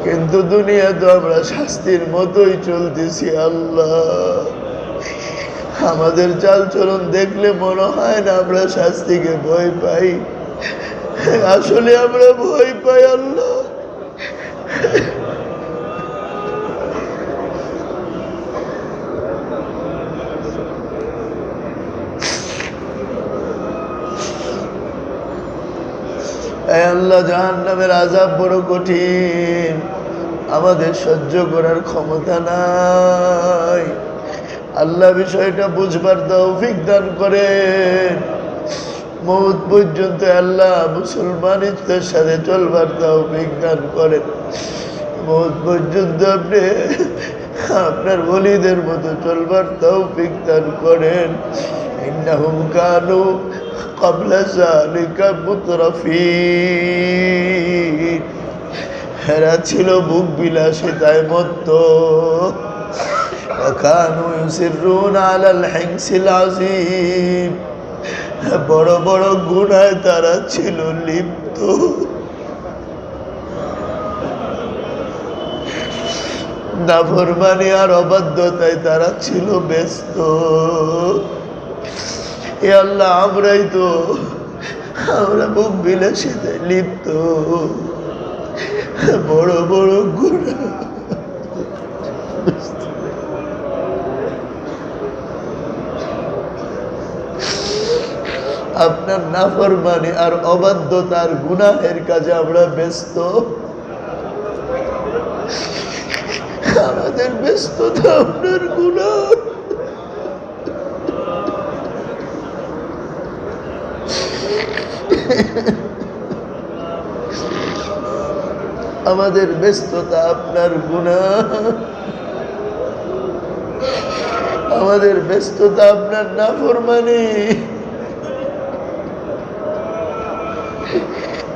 কিন্তু দুনিয়া তো আমরা শাস্তির মতোই চলতেছি। আল্লাহ, আমাদের চালচলন দেখলে মনে হয় না আমরা শাস্তিকে ভয় পাই, আসলে আমরা ভয় পাই। আল্লাহ, আল্লাহ, জাহান্নামের আযাব বড় কঠিন, আমাদের সহ্য করার ক্ষমতা নাই। আল্লাহ, বিষয়টা বুঝবার তৌফিক দান করেন। মওত পর্যন্ত আল্লাহ মুসলমানিত্বের সাথে চলবার তৌফিক দান করেন। মওত পর্যন্ত আপনি আপনার ওলিদের মতো চলবার তৌফিক দান করেন। ইন্নাহুম কানু ক্বাবলা যালিকা মুতরাফিন, এরা ছিল বুক বিলাসিতায় মত্ত। ওয়াকানু ইউসিররুনা আলাল হিংসিল আযীম, বড় বড় গুনাহে তারা ছিল লিপ্ত। নাফরমানি আর অবাধ্যতায় তারা ছিল ব্যস্ত। এ আল্লাহ, আমরা বুক বিলাসিতায় লিপ্ত, বড় বড় গুনাহ। আপনার নাফরমানি আর অবাধ্যতার গুনাহের কাজে আমরা ব্যস্ত। আমাদের ব্যস্ততা আপনার গুনাহ। আমাদের ব্যস্ততা আপনার গুনাহ, আমাদের ব্যস্ততা আপনার নাফরমানি।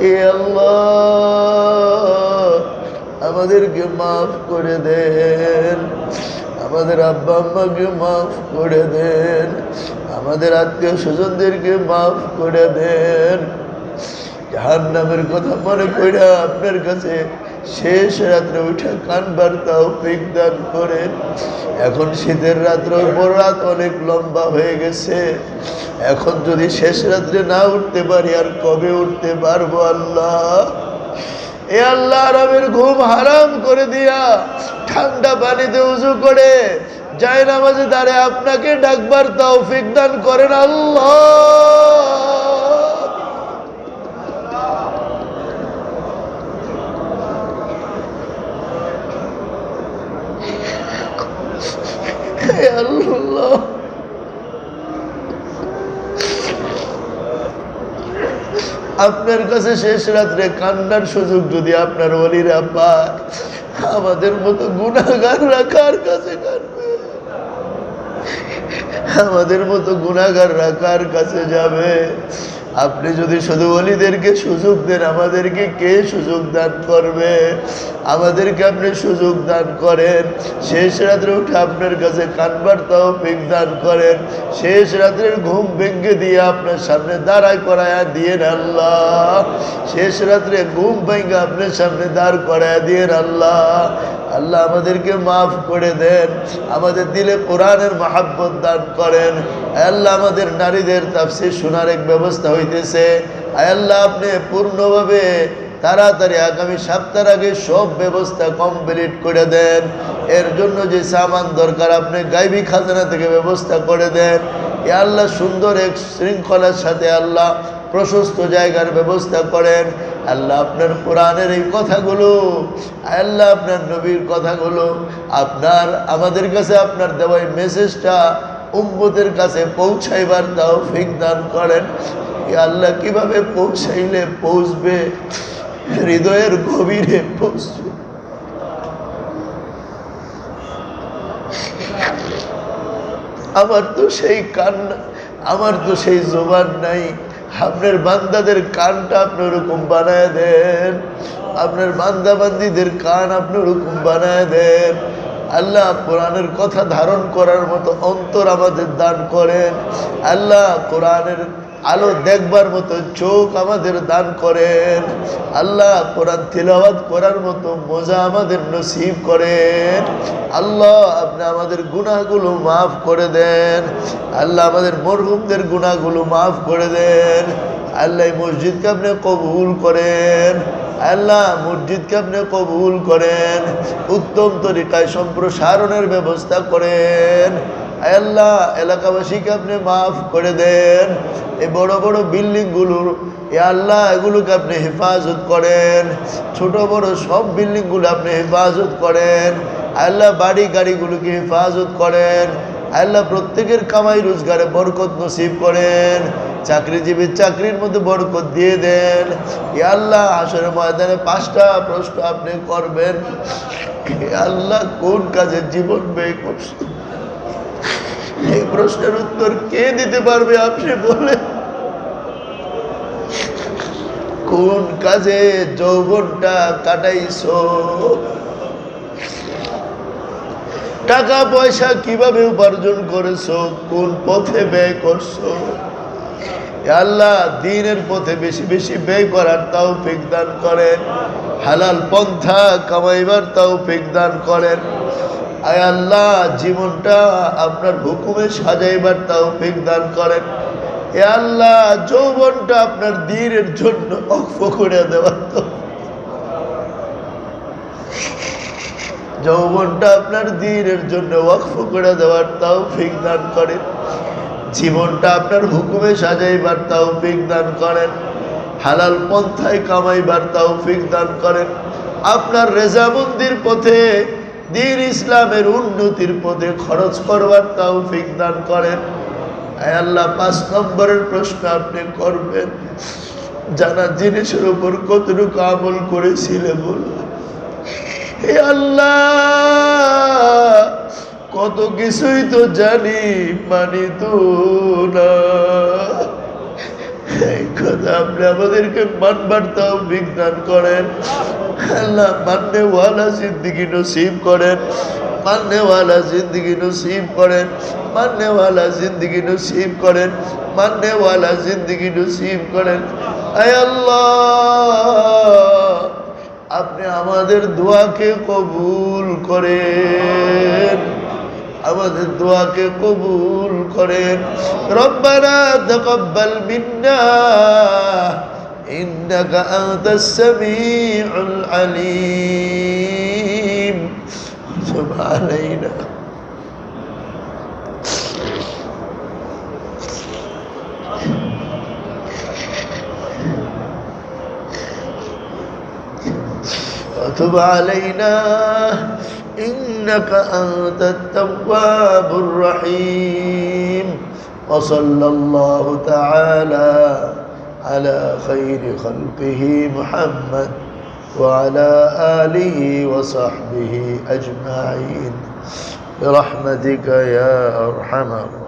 এ আল্লাহ, আমাদেরকে মাফ করে দেন, আমাদের আব্বা আম্মাকে মাফ করে দেন, আমাদের আত্মীয় স্বজনদেরকে মাফ করে দেন। জাহান্নামের কথা মনে কইরা আপনার কাছে শেষ রাত্রে উঠে কানবার তৌফিক দান করেন। এখন শীতের রাত্র, বড় রাত অনেক লম্বা হয়ে গেছে। এখন যদি শেষ রাত্রে না উঠতে পারি, আর কবে উঠতে পারবো? আল্লাহ, এ আল্লাহ, আরামের ঘুম হারাম করে দিয়া ঠান্ডা পানিতে উযু করে জায়নামাজে দাঁড়িয়ে আপনাকে ডাকবার তৌফিক দান করেন। আল্লাহ, আল্লাহ, আপনার কাছে শেষ রাত্রে কান্নার সুযোগ যদি আপনার ওলিরা পায়, আমাদের মতো গুনাহগাররা কার কাছে কাঁদবে? আমাদের মতো গুনাহগাররা কার কাছে যাবে? আপনি যদি শুধু ওলিদেরকে সুযোগ দেন, আমাদেরকে কে সুযোগ দান করবে? আমাদেরকে আপনি সুযোগ দান করেন। শেষ রাত্রে উঠে আপনার কাছে কানবার তৌফিক দান করেন। শেষ রাত্রের ঘুম ভেঙে দিয়ে আপনার সামনে দাঁড়ায় করায়া দিয়েন আল্লাহ। শেষ রাত্রে ঘুম ভেঙে আপনার সামনে দাঁড় করায়া দিয়েন আল্লাহ। আল্লাহ, আমাদেরকে মাফ করে দেন, আমাদের দিলে কোরআনের মাহাব্বত দান করেন। আল্লাহ, আমাদের নারীদের তাফসীর শোনার এক ব্যবস্থা হইতেছে। আল্লাহ, আপনি পূর্ণভাবে তাড়াতাড়ি আগামী সপ্তাহের আগে সব ব্যবস্থা কমপ্লিট করে দেন। এর জন্য যে সামান দরকার আপনি গায়বী খাজানা থেকে ব্যবস্থা করে দেন। এ আল্লাহ, সুন্দর এক শৃঙ্খলার সাথে আল্লাহ প্রশস্ত জায়গার ব্যবস্থা করেন। আল্লাহ আপনার কোরআনের এই কথাগুলো, আল্লাহ আপনার নবীর কথাগুলো, আপনার আমাদের কাছে আপনার দেওয়া এই মেসেজটা উম্মতের কাছে পৌঁছাইবার তৌফিক দান করেন। আল্লাহ কিভাবে পৌঁছাইলে পৌঁছবে? হৃদয়ের গভীরে পৌঁছবে। আমার তো সেই কান, আমার তো সেই জবান নাই। আপনার বান্দাদের কানটা আপনি ওরকম বানায় দেন, আপনার বান্দা বান্দিদের কান আপনি ওরকম বানায় দেন। আল্লাহ কোরআনের কথা ধারণ করার মতো অন্তর আমাদের দান করেন। আল্লাহ কোরআনের আলো দেখবার মতো চোখ আমাদের দান করেন। আল্লাহ কোরআন তিলাওয়াত করার মতো মজা আমাদের নসিব করেন। আল্লাহ আপনি আমাদের গুনাহগুলো মাফ করে দেন। আল্লাহ আমাদের মরহুমদের গুনাহগুলো মাফ করে দেন। আল্লাহ মসজিদকে আপনি কবুল করেন। আল্লাহ মসজিদকে আপনি কবুল করেন, উত্তম তরিকায় সম্প্রসারণের ব্যবস্থা করেন। আল্লাহ এলাকাবাসীকে আপনি মাফ করে দেন। এই বড় বড় বিল্ডিংগুলোর আল্লাহ এগুলোকে আপনি হেফাজত করেন। ছোট বড় সব বিল্ডিংগুলো আপনি হেফাজত করেন। আল্লাহ বাড়ি গাড়িগুলোকে হেফাজত করেন। আল্লাহ প্রত্যেকের কামাই রোজগারে বরকত নসিব করেন। চাকরিজীবীর চাকরির মধ্যে বরকত দিয়ে দেন। আল্লাহ হাসরের ময়দানে 5টা প্রশ্ন আপনি করবেন। আল্লাহ কোন কাজে জীবন ব্যয় করছে? এই প্রশ্নের উত্তর কে দিতে পারবে? আপনি বলেন, কোন কাজে যৌবনটা কাটাইছো? টাকা পয়সা কিভাবে উপার্জন করেছো? কোন পথে ব্যয় করছো? আল্লাহ দ্বীনের পথে বেশি বেশি ব্যয় করার তৌফিক দান করেন। হালাল পন্থা কামাইবার তৌফিক দান করেন। আয় আল্লাহ জীবনটা আপনার হুকুমে সাজাইবার তৌফিক দান করেন। এ আল্লাহ যৌবনটা আপনার দ্বীনের জন্য ওয়াকফ করে দেওয়ার যৌবনটা আপনার দ্বীনের জন্য ওয়াকফ করে দেওয়ার তৌফিক দান করেন। জীবনটা আপনার হুকুমে সাজাইবার তৌফিক দান করেন। হালাল পন্থায় কামাইবার তৌফিক দান করেন। আপনার রেজামন্দির পথে দ্বীন ইসলামের উন্নতির পথে খরচ করবার তৌফিক দান করেন। আয় আল্লাহ 5 নম্বরের প্রশ্ন আপনি করবেন, জানা জিনিসের উপর কতটুকু আমল করেছিলে বলুন। হে আল্লাহ কত কিছুই তো জানি, মানি তো না। এই কথা আপনি আমাদেরকে মানবার তৌফিক দান করেন। আল্লাহ মাননে ওয়ালা জিন্দেগি নসিব করেন, মাননে ওয়ালা জিন্দেগি নসিব করেন, মাননে ওয়ালা জিন্দেগি নসিব করেন, মাননে ওয়ালা জিন্দেগি নসিব করেন। আয় আল্লাহ আপনি আমাদের দোয়াকে কবুল করেন, আমাদের দোয়াকে কবুল করেন। রব্বানা তাকাব্বাল মিন্না ইন্নাকা আনতাস সামিউল আলিম। সুবহানাল্লাহ। وتب علينا إنك أنت التواب الرحيم. وصلى الله تعالى على خير خلقه محمد وعلى آله وصحبه أجمعين برحمتك يا أرحم الراحمين.